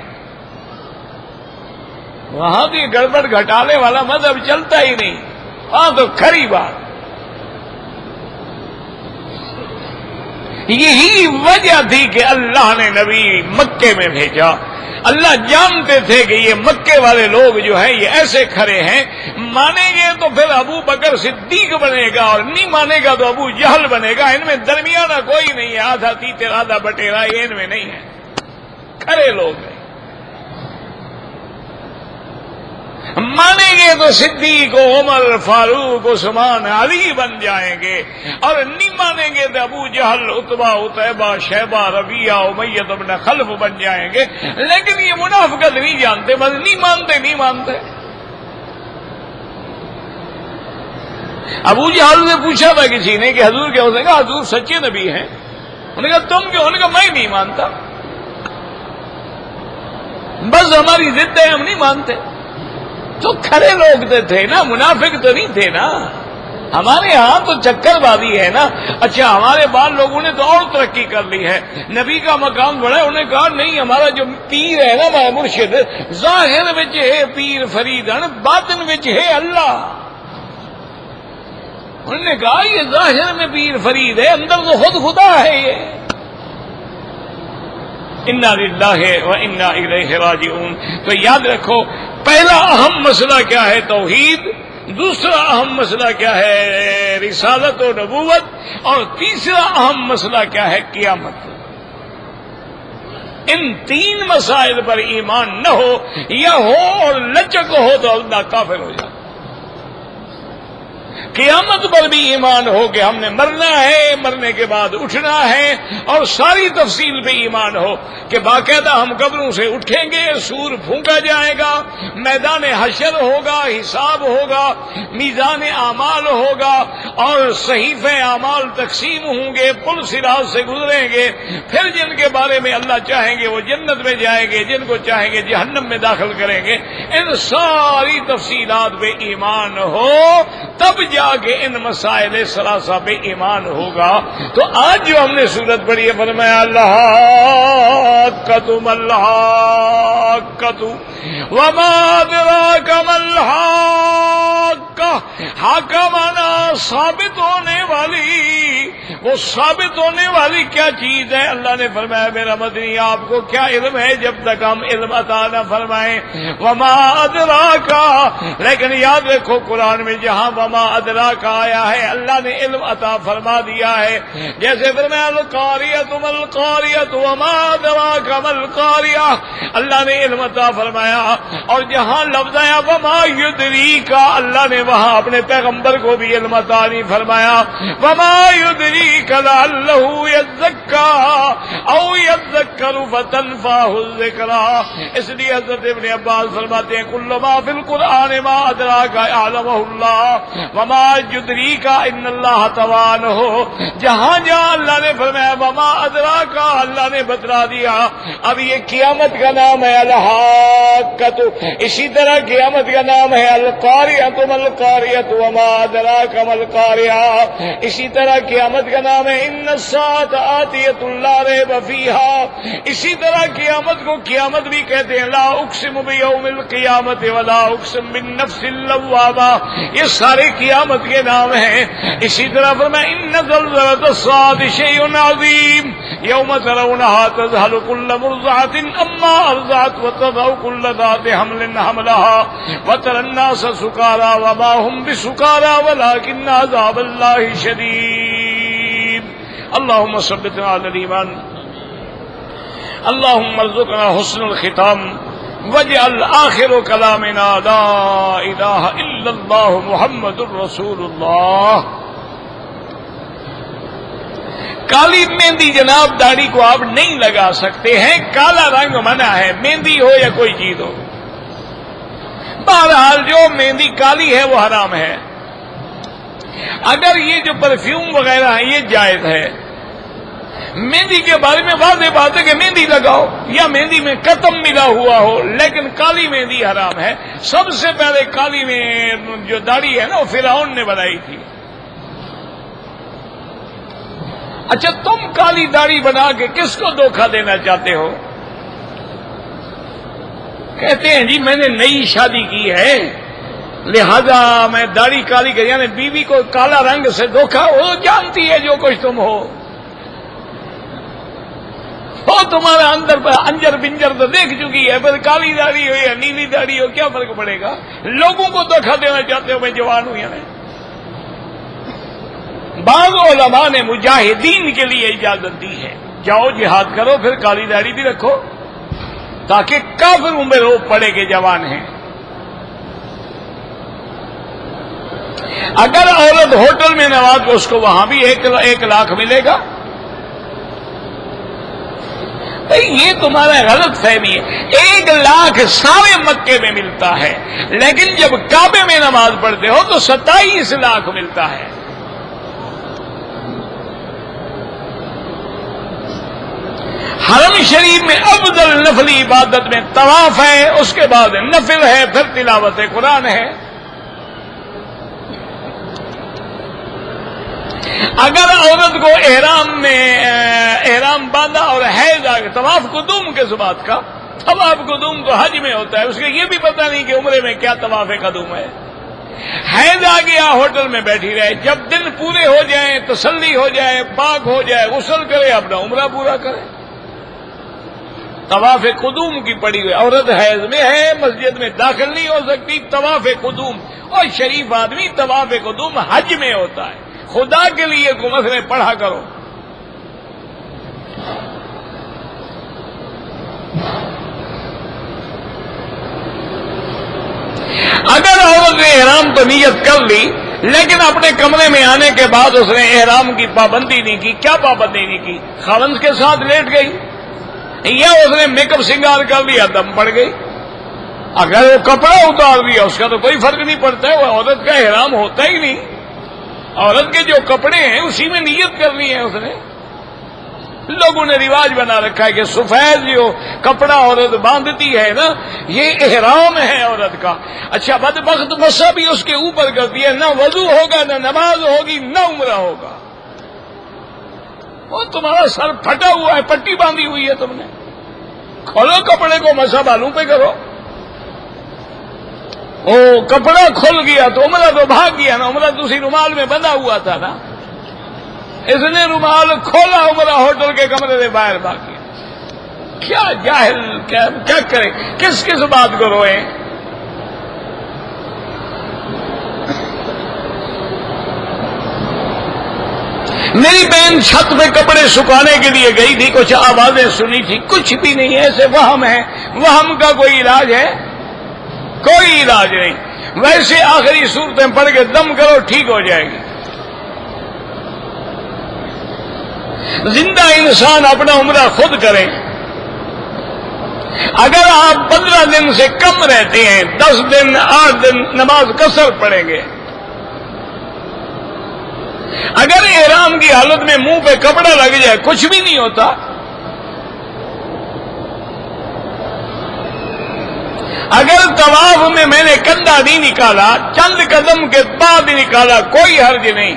وہاں تو یہ گڑبڑ گھٹالے والا مذہب چلتا ہی نہیں، وہاں تو کھری بات۔ یہی وجہ تھی کہ اللہ نے نبی مکے میں بھیجا۔ اللہ جانتے تھے کہ یہ مکے والے لوگ جو ہیں یہ ایسے کھڑے ہیں، مانیں گے تو پھر ابو بکر صدیق بنے گا اور نہیں مانے گا تو ابو جہل بنے گا، ان میں درمیانہ کوئی نہیں ہے، آدھا تیتر آدھا بٹیرا، یہ ان میں نہیں ہے، کھڑے لوگ ہیں۔ مانیں گے تو صدیق و عمر فاروق عثمان علی بن جائیں گے، اور نہیں مانیں گے تو ابو جہل عتبہ عتیبہ شیبہ ربیعہ امیہ بن خلف بن جائیں گے۔ لیکن یہ منافقت نہیں جانتے، بس نہیں مانتے۔ ابو جہل نے پوچھا تھا کسی نے کہ حضور کیا ہوتا ہے؟ کہا حضور سچے نبی ہیں۔ انہوں نے کہا تم کیوں؟ انہوں نے کہا میں نہیں مانتا، بس ہماری ضد ہے، ہم نہیں مانتے۔ تو کھڑے لوگ تھے نا، منافق تو نہیں تھے نا۔ ہمارے ہاں تو چکر بازی ہے نا۔ اچھا ہمارے بعض لوگوں نے تو اور ترقی کر لی ہے، نبی کا مقام بڑھا، انہوں نے کہا نہیں ہمارا جو پیر ہے نا، ہمارا مرشد، ظاہر وچ ہے پیر فرید، باطن وچ ہے اللہ۔ انہوں نے کہا یہ ظاہر میں پیر فرید ہے، اندر تو خود خدا ہے یہ۔ انا للہ و انا الیہ راجعون۔ تو یاد رکھو پہلا اہم مسئلہ کیا ہے؟ توحید۔ دوسرا اہم مسئلہ کیا ہے؟ رسالت و نبوت۔ اور تیسرا اہم مسئلہ کیا ہے؟ قیامت۔ ان تین مسائل پر ایمان نہ ہو یا ہو اور لچک ہو تو اللہ کافر ہو جائے۔ قیامت پر بھی ایمان ہو کہ ہم نے مرنا ہے، مرنے کے بعد اٹھنا ہے، اور ساری تفصیل پہ ایمان ہو کہ باقاعدہ ہم قبروں سے اٹھیں گے، سور پھونکا جائے گا، میدان حشر ہوگا، حساب ہوگا، میزان اعمال ہوگا، اور صحیفے اعمال تقسیم ہوں گے، پل صراط سے گزریں گے، پھر جن کے بارے میں اللہ چاہیں گے وہ جنت میں جائیں گے، جن کو چاہیں گے جہنم میں داخل کریں گے۔ ان ساری تفصیلات پہ ایمان ہو تب جا کے ان مسائل ثلاثہ پہ ایمان ہوگا۔ تو آج جو ہم نے سورت پڑھی ہے، فرمایا الحاقۃ ما الحاقۃ وما ادراک ما الحاقۃ۔ حاقہ مانا ثابت ہونے والی، وہ ثابت ہونے والی کیا چیز ہے؟ اللہ نے فرمایا میرا مدنی آپ کو کیا علم ہے جب تک ہم علم عطا نہ فرمائیں۔ وما ادراک، لیکن یاد رکھو قرآن میں جہاں وما ادراک آیا ہے اللہ نے علم عطا فرما دیا ہے۔ جیسے فرمایا القاریۃ ما القاریۃ وما ادراک ما القاریۃ، اللہ نے علم عطا فرمایا۔ اور جہاں لفظ آیا وما یدریک، اللہ نے وہاں اپنے پیغمبر کو بھی علم عطا نہیں فرمایا۔ وما یدریک لعلہ یزکا او یذکر فتنفعہ الذکریٰ۔ اس لیے حضرت ابن عباس فرماتے ہیں کل ما فی القرآن ما ادراک اعلمہ اللہ وما یدریک ان اللہ توانہ۔ جہاں جہاں اللہ نے فرمایا وما ادراک، اللہ نے بتلا دیا۔ اب یہ قیامت کا نام ہے الحاقۃ، اسی طرح قیامت کا نام ہے القاریۃ ما القاریۃ وما ادراک ما القاریۃ۔ اسی طرح قیامت کا نام ہے ان الساعۃ آتیۃ لا ریب فیہا۔ اسی طرح قیامت کو قیامت بھی کہتے ہیں، لا اقسم بیوم القیامت ولا اقسم بالنفس اللوامہ، یہ سارے قیامت کے نام ہیں۔ اسی طرح فرمایا ان زلزلۃ الساعۃ شیء عظیم یوم ترونھا تذہل کل مرضعۃ عما ارضعت وتضع کل ذات حمل حملها وترى الناس سکارى وما هم بسکارى ولكن عذاب الله شدید۔ اللهم ثبتنا على الایمان اللہم ارزقنا حسن الختام واجعل آخر کلامنا لا الہ الا اللہ محمد الرسول اللہ۔ کالی مہندی جناب داڑھی کو آپ نہیں لگا سکتے ہیں، کالا رنگ منع ہے، مہندی ہو یا کوئی چیز ہو۔ بہرحال جو مہندی کالی ہے وہ حرام ہے۔ اگر یہ جو پرفیوم وغیرہ ہے یہ جائز ہے۔ مہندی کے بارے میں واضح بات ہے کہ مہندی لگاؤ یا مہندی میں قطم ملا ہوا ہو، لیکن کالی مہندی حرام ہے۔ سب سے پہلے کالی میں جو داڑھی ہے نا وہ فرعون نے بنائی تھی۔ اچھا تم کالی داڑھی بنا کے کس کو دھوکہ دینا چاہتے ہو؟ کہتے ہیں جی میں نے نئی شادی کی ہے لہذا میں داڑھی کالی کر، یعنی بیوی کو کالا رنگ سے دھوکہ، وہ جانتی ہے جو کچھ تم ہو، وہ تمہارا اندر پر انجر بنجر تو دیکھ چکی ہے، پھر کالی داڑھی ہو یا نیلی داڑھی ہو کیا فرق پڑے گا؟ لوگوں کو دھوکہ دینا چاہتے ہو میں جوان ہوں یا نہیں؟ بعض علماء نے مجاہدین کے لیے اجازت دی ہے، جاؤ جہاد کرو پھر کالی داڑھی بھی رکھو تاکہ کافروں میں روب پڑے کہ جوان ہیں۔ اگر عورت ہوٹل میں نواز کو اس کو وہاں بھی 1 لاکھ ملے گا۔ یہ تمہارا غلط فہمی ہے، 1 لاکھ سارے مکے میں ملتا ہے، لیکن جب کعبے میں نماز پڑھتے ہو تو 27 لاکھ ملتا ہے۔ حرم شریف میں افضل نفلی عبادت میں طواف ہے، اس کے بعد نفل ہے، پھر تلاوت قرآن ہے۔ اگر عورت کو احرام باندھا اور حیض آ گیا، طواف قدوم کس بات کا؟ طواف قدوم تو حج میں ہوتا ہے، اس کے یہ بھی پتہ نہیں کہ عمرے میں کیا طواف قدوم ہے۔ حیض آ گیا ہوٹل میں بیٹھی رہے، جب دن پورے ہو جائیں، تسلی ہو جائے، پاک ہو جائے، غسل کرے، اپنا عمرہ پورا کرے۔ طواف قدوم کی پڑی ہوئی عورت حیض میں ہے، مسجد میں داخل نہیں ہو سکتی، طواف قدوم، اور شریف آدمی طواف قدوم حج میں ہوتا ہے۔ خدا کے لیے کو مسئلے پڑھا کرو۔ اگر عورت نے احرام تو نیت کر لی لیکن اپنے کمرے میں آنے کے بعد اس نے احرام کی پابندی نہیں کی، کیا پابندی نہیں کی؟ خاوند کے ساتھ لیٹ گئی یا اس نے میک اپ سنگار کر لیا دم پڑ گئی۔ اگر وہ کپڑا اتار دیا اس کا تو کوئی فرق نہیں پڑتا ہے، وہ عورت کا احرام ہوتا ہی نہیں۔ عورت کے جو کپڑے ہیں اسی میں نیت کرنی ہے اس نے۔ لوگوں نے رواج بنا رکھا ہے کہ سفید جو کپڑا عورت باندھتی ہے نا یہ احرام ہے عورت کا۔ اچھا بدبخت مسا بھی اس کے اوپر کرتی ہے، نہ وضو ہوگا، نہ نماز ہوگی، نہ عمرہ ہوگا۔ وہ تمہارا سر پھٹا ہوا ہے، پٹی باندھی ہوئی ہے تم نے، کھولو کپڑے کو، مسا بالوں پہ کرو۔ او کپڑا کھل گیا تو عمرہ تو بھاگ گیا نا، عمرہ دوسری رومال میں بندھا ہوا تھا نا، اس نے رومال کھولا، عمرہ ہوٹل کے کمرے سے باہر بھاگ گیا۔ کیا جاہل، کیا کرے، کس بات کو روئیں؟ میری بہن چھت پہ کپڑے سکھانے کے لیے گئی تھی، کچھ آوازیں سنی تھی، کچھ بھی نہیں، ایسے وہم ہے، وہم کا کوئی علاج ہے؟ کوئی علاج نہیں، ویسے آخری صورتیں پڑھ کے دم کرو ٹھیک ہو جائے گی۔ زندہ انسان اپنا عمرہ خود کرے۔ اگر آپ 15 دن سے کم رہتے ہیں، 10 دن 8 دن نماز قصر پڑھیں گے۔ اگر احرام کی حالت میں منہ پہ کپڑا لگ جائے کچھ بھی نہیں ہوتا۔ اگر طواف میں نے کندھا نہیں نکالا، چند قدم کے بعد نکالا، کوئی حرج نہیں۔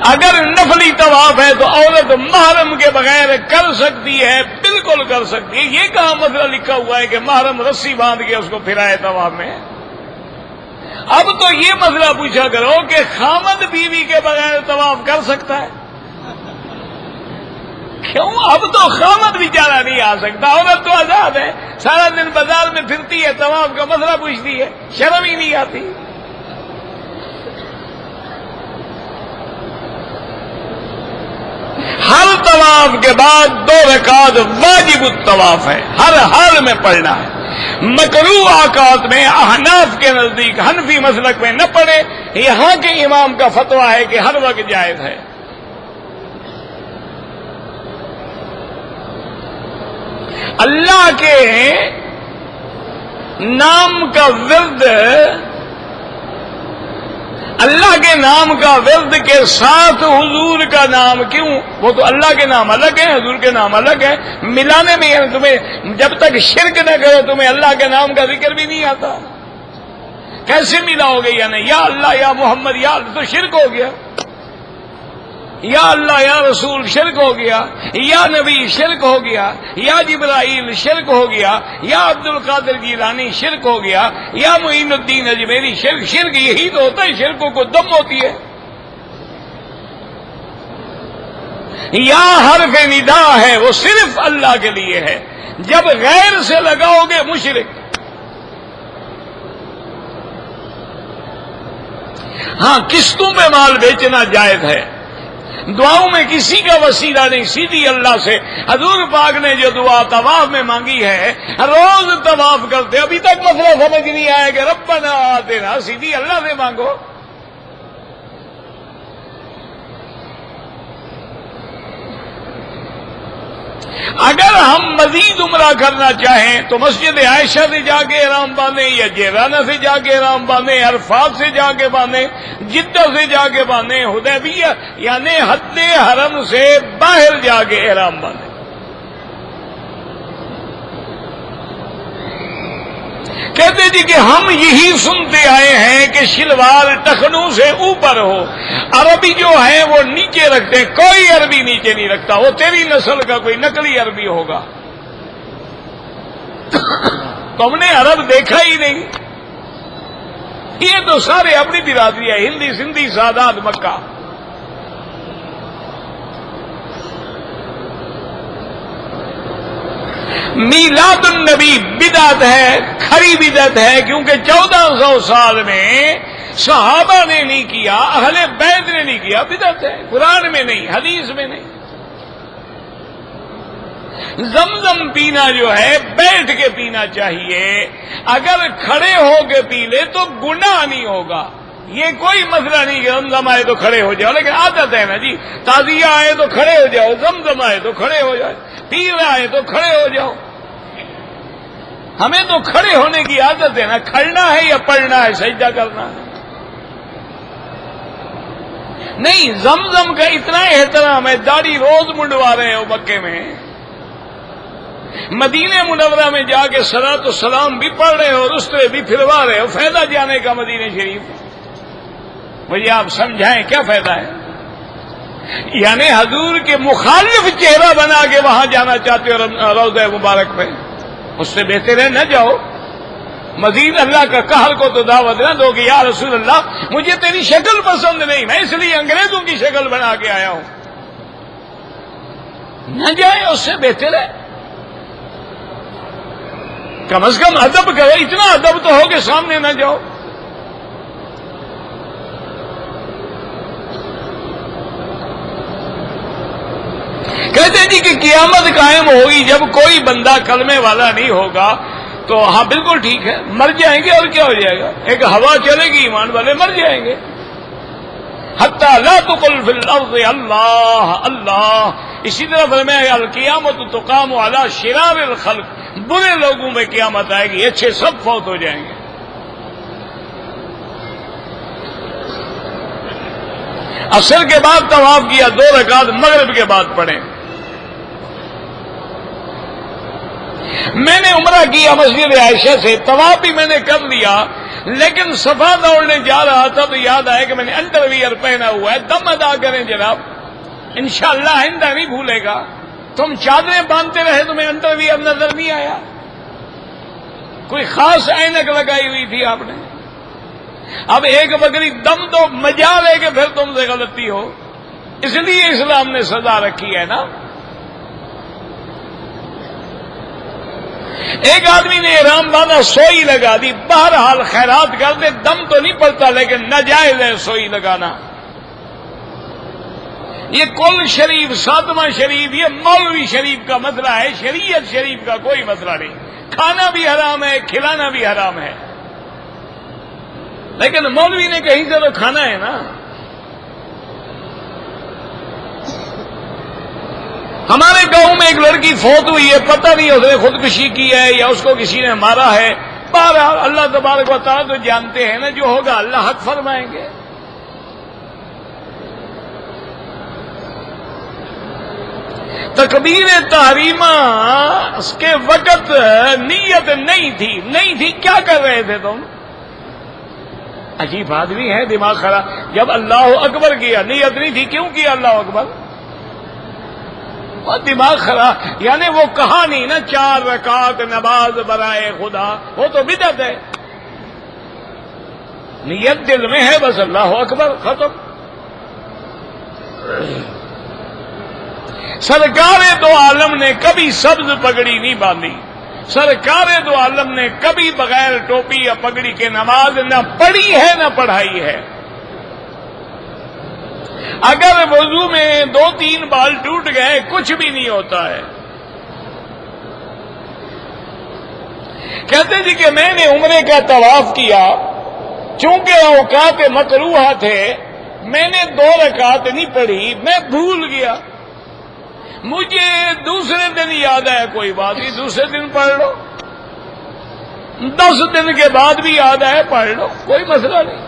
اگر نفلی طواف ہے تو عورت محرم کے بغیر کر سکتی ہے، بالکل کر سکتی ہے۔ یہ کہاں مسئلہ لکھا ہوا ہے کہ محرم رسی باندھ کے اس کو پھرائے طواف میں؟ اب تو یہ مسئلہ پوچھا کرو کہ خامد بیوی کے بغیر طواف کر سکتا ہے؟ کیوں؟ اب تو خامد بیچارہ نہیں آ سکتا، عورت تو آزاد ہے، سارا دن بازار میں پھرتی ہے، طواف کا مسئلہ پوچھتی ہے، شرم ہی نہیں آتی۔ ہر طواف طواف کے بعد 2 رکعت واجب الطواف ہے، ہر حال میں پڑھنا ہے۔ مکروہ اوقات میں احناف کے نزدیک، حنفی مسلک میں نہ پڑھے، یہاں کے امام کا فتویٰ ہے کہ ہر وقت جائز ہے۔ اللہ کے نام کا ورد، اللہ کے نام کا ورد کے ساتھ حضور کا نام کیوں؟ وہ تو اللہ کے نام الگ ہے، حضور کے نام الگ ہے، ملانے میں یعنی تمہیں جب تک شرک نہ کرو تمہیں اللہ کے نام کا ذکر بھی نہیں آتا، کیسے ملاؤ گے؟ یعنی یا اللہ یا محمد یا اللہ تو شرک ہو گیا، یا اللہ یا رسول شرک ہو گیا، یا نبی شرک ہو گیا، یا جبرائیل شرک ہو گیا، یا عبد القادر جیلانی شرک ہو گیا، یا معین الدین اجمیری شرک۔ شرک یہی تو ہوتا ہے، شرکوں کو دم ہوتی ہے۔ یا حرف ندا ہے وہ صرف اللہ کے لیے ہے، جب غیر سے لگاؤ گے مشرک۔ ہاں قسطوں میں مال بیچنا جائز ہے، دعاؤں میں کسی کا وسیلہ نہیں، سیدھی اللہ سے۔ حضور پاک نے جو دعا طواف میں مانگی ہے، روز طواف کرتے، ابھی تک مسئلہ سمجھ نہیں آیا کہ ربنا آتنا، سیدھی اللہ سے مانگو۔ اگر ہم مزید عمرہ کرنا چاہیں تو مسجد عائشہ سے جا کے احرام باندھیں، یا جیرانہ سے جا کے احرام باندھیں، عرفات سے جا کے باندھیں، جدہ سے جا کے باندھیں، حدیبیہ یعنی حد حرم سے باہر جا کے احرام باندھیں۔ کہتے جی کہ ہم یہی سنتے آئے ہیں کہ شلوار ٹخنوں سے اوپر ہو، عربی جو ہے وہ نیچے رکھتے ہیں، کوئی عربی نیچے نہیں رکھتا، وہ تیری نسل کا کوئی نقلی عربی ہوگا، تم نے عرب دیکھا ہی نہیں۔ یہ تو سارے اپنی برادری ہے، ہندی سندھی سادات مکہ۔ میلاد النبی بدعت ہے، کھری بدعت ہے، کیونکہ 1400 سال میں صحابہ نے نہیں کیا، اہل بیت نے نہیں کیا، بدعت ہے، قرآن میں نہیں، حدیث میں نہیں۔ زمزم پینا جو ہے بیٹھ کے پینا چاہیے، اگر کھڑے ہو کے پی لے تو گناہ نہیں ہوگا۔ یہ کوئی مسئلہ نہیں کہ زمزم آئے تو کھڑے ہو جاؤ، لیکن عادت ہے نا جی، تعزیہ آئے تو کھڑے ہو جاؤ، زمزم آئے تو کھڑے ہو جاؤ، پیر آئے تو کھڑے ہو جاؤ۔ ہمیں تو کھڑے ہونے کی عادت ہے نا، کھڑنا ہے یا پڑھنا ہے، سجدہ کرنا ہے نہیں۔ زمزم کا اتنا احترام ہے، داڑھی روز منڈوا رہے ہو مکے میں، مدینہ منورہ میں جا کے صلاۃ و سلام بھی پڑھ رہے ہو، رستے بھی پھروا رہے ہو، فائدہ جانے کا مدینہ شریف؟ مجھے آپ سمجھائیں کیا فائدہ ہے؟ یعنی حضور کے مخالف چہرہ بنا کے وہاں جانا چاہتے ہو روضہ مبارک پہ، اس سے بہتر ہے نہ جاؤ۔ مزید اللہ کا قہر کو تو دعوت نہ دو کہ یا رسول اللہ مجھے تیری شکل پسند نہیں، میں اس لیے انگریزوں کی شکل بنا کے آیا ہوں، نہ جائے، اس سے بہتر ہے کم از کم ادب کرو، اتنا ادب تو ہو کہ سامنے نہ جاؤ۔ کہتے جی کہ قیامت قائم ہوگی جب کوئی بندہ کلمے والا نہیں ہوگا، تو ہاں بالکل ٹھیک ہے، مر جائیں گے، اور کیا ہو جائے گا، ایک ہوا چلے گی، ایمان والے مر جائیں گے۔ حتی لا تقل فی الارض اللہ اللہ، اسی طرح فرمایا القیامت تقام علی شرار الخلق، برے لوگوں میں قیامت آئے گی، اچھے سب فوت ہو جائیں گے۔ عصر کے بعد طواف کیا، 2 رکعت مغرب کے بعد پڑھیں۔ میں نے عمرہ کیا مسجد عائشہ سے، طواف بھی میں نے کر لیا، لیکن صفا دوڑنے جا رہا تھا تو یاد آیا کہ میں نے انڈر ویئر پہنا ہوا ہے، دم ادا کریں جناب، انشاءاللہ آئندہ نہیں بھولے گا۔ تم چادریں باندھتے رہے، تمہیں انڈر ویئر نظر نہیں آیا؟ کوئی خاص اینک لگائی ہوئی تھی آپ نے؟ اب ایک بکری دم تو مجال ہے کہ پھر تم سے غلطی ہو، اس لیے اسلام نے سزا رکھی ہے نا۔ ایک آدمی نے احرام باندھا، سوئی لگا دی، بہرحال خیرات کر دے، دم تو نہیں پڑتا لیکن ناجائز ہے سوئی لگانا۔ یہ کل شریف، ساتواں شریف، یہ مولوی شریف کا مسئلہ ہے، شریعت شریف کا کوئی مسئلہ نہیں۔ کھانا بھی حرام ہے، کھلانا بھی حرام ہے، لیکن مولوی نے کہیں سے تو کھانا ہے نا۔ ہمارے گاؤں میں ایک لڑکی فوت ہوئی ہے، پتہ نہیں اس نے خودکشی کی ہے یا اس کو کسی نے مارا ہے، بہرحال اللہ تبارک و تعالیٰ تو جانتے ہیں نا، جو ہوگا اللہ حق فرمائیں گے۔ تکبیر تحریمہ کے وقت نیت نہیں تھی، کیا کر رہے تھے تم؟ عجیب آدمی ہے، دماغ خراب۔ جب اللہ اکبر کیا نیت نہیں تھی، کیوں کیا اللہ اکبر؟ اور دماغ خراب، یعنی وہ کہا نہیں نا 4 رکعت نماز برائے خدا، وہ تو بدعت ہے۔ نیت دل میں ہے، بس اللہ اکبر، ختم۔ سرکار دو عالم نے کبھی سبز پگڑی نہیں باندھی، سرکار دو عالم نے کبھی بغیر ٹوپی یا پگڑی کے نماز نہ پڑھی ہے نہ پڑھائی ہے۔ اگر وضو میں 2-3 بال ٹوٹ گئے کچھ بھی نہیں ہوتا ہے۔ کہتے جی کہ میں نے عمرے کا طواف کیا، چونکہ اوقات مکروہ تھے، میں نے 2 رکعت نہیں پڑھی، میں بھول گیا، مجھے دوسرے دن یاد آیا، کوئی بات نہیں، دوسرے دن پڑھ لو، 10 دن کے بعد بھی یاد آئے پڑھ لو، کوئی مسئلہ نہیں۔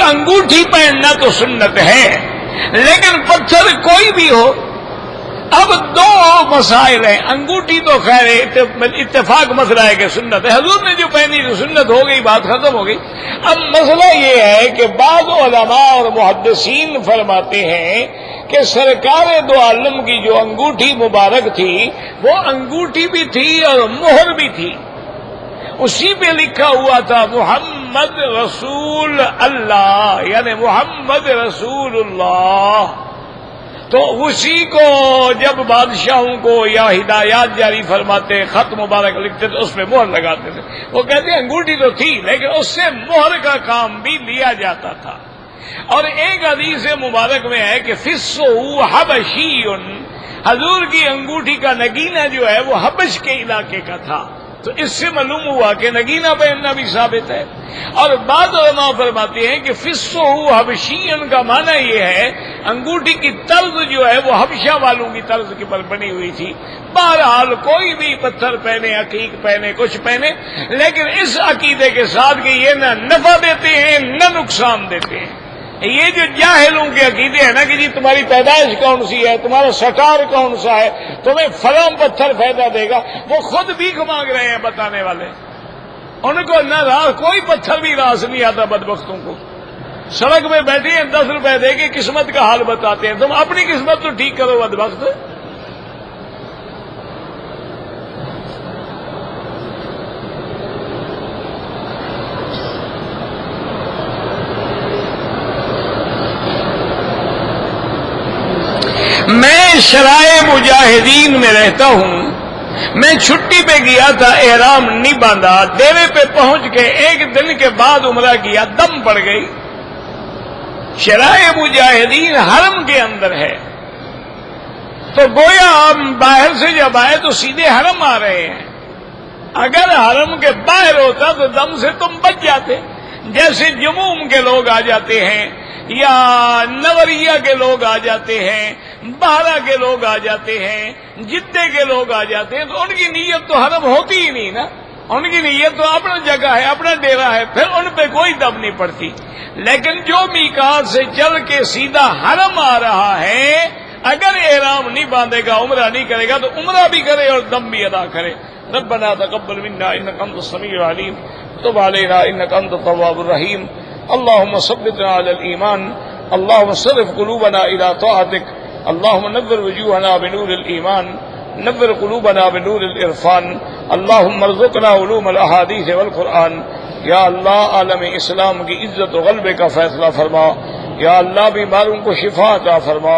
انگوٹھی پہننا تو سنت ہے، لیکن پتھر کوئی بھی ہو۔ اب 2 مسائل ہیں، انگوٹھی تو خیر اتفاق مسئلہ ہے کہ سنت ہے، حضور نے جو پہنی تو سنت ہو گئی، بات ختم ہو گئی۔ اب مسئلہ یہ ہے کہ بعض علماء اور محدثین فرماتے ہیں کہ سرکار دو عالم کی جو انگوٹھی مبارک تھی، وہ انگوٹھی بھی تھی اور مہر بھی تھی، اسی پہ لکھا ہوا تھا محمد رسول اللہ، یعنی محمد رسول اللہ۔ تو اسی کو جب بادشاہوں کو یا ہدایات جاری فرماتے، خط مبارک لکھتے تو اس پہ مہر لگاتے تھے۔ وہ کہتے ہیں انگوٹھی تو تھی، لیکن اس سے مہر کا کام بھی لیا جاتا تھا۔ اور ایک حدیث مبارک میں ہے کہ فِسُّهُ حَبَشِيٌّ، حضور کی انگوٹھی کا نگینہ جو ہے وہ حبش کے علاقے کا تھا، تو اس سے معلوم ہوا کہ نگینہ پہننا بھی ثابت ہے۔ اور بعض علماء فرماتے ہیں کہ فِسُّهُ حَبَشِيٌّ کا معنی یہ ہے انگوٹھی کی طرز جو ہے وہ حبشہ والوں کی طرز کی پر بنی ہوئی تھی۔ بہرحال کوئی بھی پتھر پہنے، عقیق پہنے، کچھ پہنے، لیکن اس عقیدے کے ساتھ کہ یہ نہ نفع دیتے ہیں نہ نقصان دیتے ہیں۔ یہ جو جاہلوں کے عقیدے ہیں نا کہ جی تمہاری پیدائش کون سی ہے، تمہارا سٹار کون سا ہے، تمہیں فلاں پتھر فائدہ دے گا، وہ خود بھیک مانگ رہے ہیں بتانے والے۔ ان کو نہ راز، کوئی پتھر بھی راز نہیں آتا بدبختوں کو۔ سڑک میں بیٹھے ہیں 10 روپے دے کے قسمت کا حال بتاتے ہیں، تم اپنی قسمت تو ٹھیک کرو بدبخت۔ میں شرائع مجاہدین میں رہتا ہوں، میں چھٹی پہ گیا تھا، احرام نہیں باندھا، ڈیرے پہ پہنچ کے 1 دن کے بعد عمرہ کیا، دم پڑ گئی۔ شرائع مجاہدین حرم کے اندر ہے، تو گویا ہم باہر سے جب آئے تو سیدھے حرم آ رہے ہیں۔ اگر حرم کے باہر ہوتا تو دم سے تم بچ جاتے، جیسے جموم کے لوگ آ جاتے ہیں یا نوریہ کے لوگ آ جاتے ہیں، بہرہ کے لوگ آ جاتے ہیں، جدے کے لوگ آ جاتے ہیں، تو ان کی نیت تو حرم ہوتی ہی نہیں نا، ان کی نیت تو اپنا جگہ ہے، اپنا ڈیرا ہے، پھر ان پہ کوئی دم نہیں پڑتی۔ لیکن جو میقات سے چل کے سیدھا حرم آ رہا ہے، اگر احرام نہیں باندھے گا، عمرہ نہیں کرے گا، تو عمرہ بھی کرے اور دم بھی ادا کرے۔ ربنا تقبل منا انك انت السميع العليم وتب علينا انك انت التواب الرحيم اللهم ثبتنا على الايمان اللهم صرف قلوبنا الى طاعتك اللهم نور وجوهنا بنور الايمان نور قلوبنا بنور العرفان اللهم ارزقنا علوم الاحاديث والقرآن۔ یا اللہ عالم اسلام کی عزت و غلبے کا فیصلہ فرما، یا اللہ بیماروں کو شفا عطا فرما،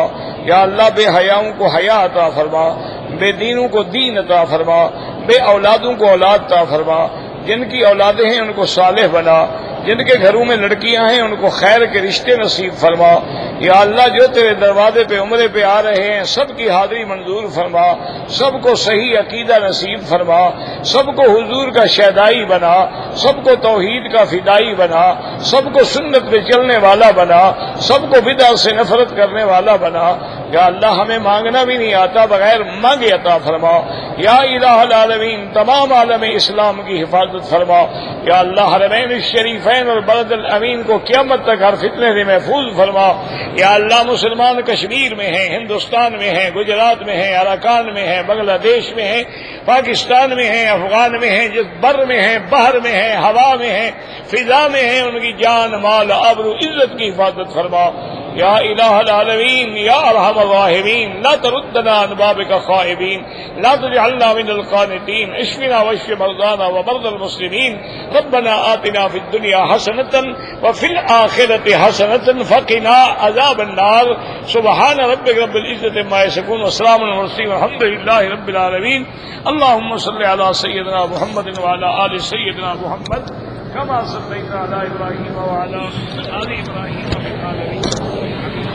یا اللہ بے حیاؤں کو حیا عطا فرما، بے دینوں کو دین عطا فرما، بے اولادوں کو اولاد عطا فرما، جن کی اولادیں ہیں ان کو صالح بنا، جن کے گھروں میں لڑکیاں ہیں ان کو خیر کے رشتے نصیب فرما یا اللہ جو تیرے دروازے پہ عمرے پہ آ رہے ہیں سب کی حاضری منظور فرما سب کو صحیح عقیدہ نصیب فرما سب کو حضور کا شہدائی بنا سب کو توحید کا فدائی بنا سب کو سنت پہ چلنے والا بنا سب کو بدعت سے نفرت کرنے والا بنا یا اللہ ہمیں مانگنا بھی نہیں آتا بغیر مانگے عطا فرما یا الہ العالمین تمام عالم اسلام کی حفاظت فرما یا اللہ حرمین الشریفین اور بلد الامین کو قیامت تک ہر فتنے سے محفوظ فرما یا اللہ مسلمان کشمیر میں ہیں ہندوستان میں ہیں گجرات میں ہیں اراکان میں ہیں بنگلہ دیش میں ہیں پاکستان میں ہیں افغان میں ہیں جس بر میں ہیں بحر میں ہیں ہوا میں ہیں فضا میں ہیں ان کی جان مال آبرو عزت کی حفاظت فرما یا الہ العالمین یا ارحم الراحمین لا تردنا عن بابك خائبین لا تجعلنا من القانتین اشفنا واشف مرضانا ومرضى المسلمین ربنا آتنا في الدنيا حسنة وفي الآخرة حسنة فقنا عذاب النار سبحان ربك رب العزة عما يصفون وسلام على المرسلين والحمد لله رب العالمين اللهم صل على سيدنا محمد وعلى آل سيدنا محمد كما صليت على إبراهيم وعلى آل إبراهيم في العالمين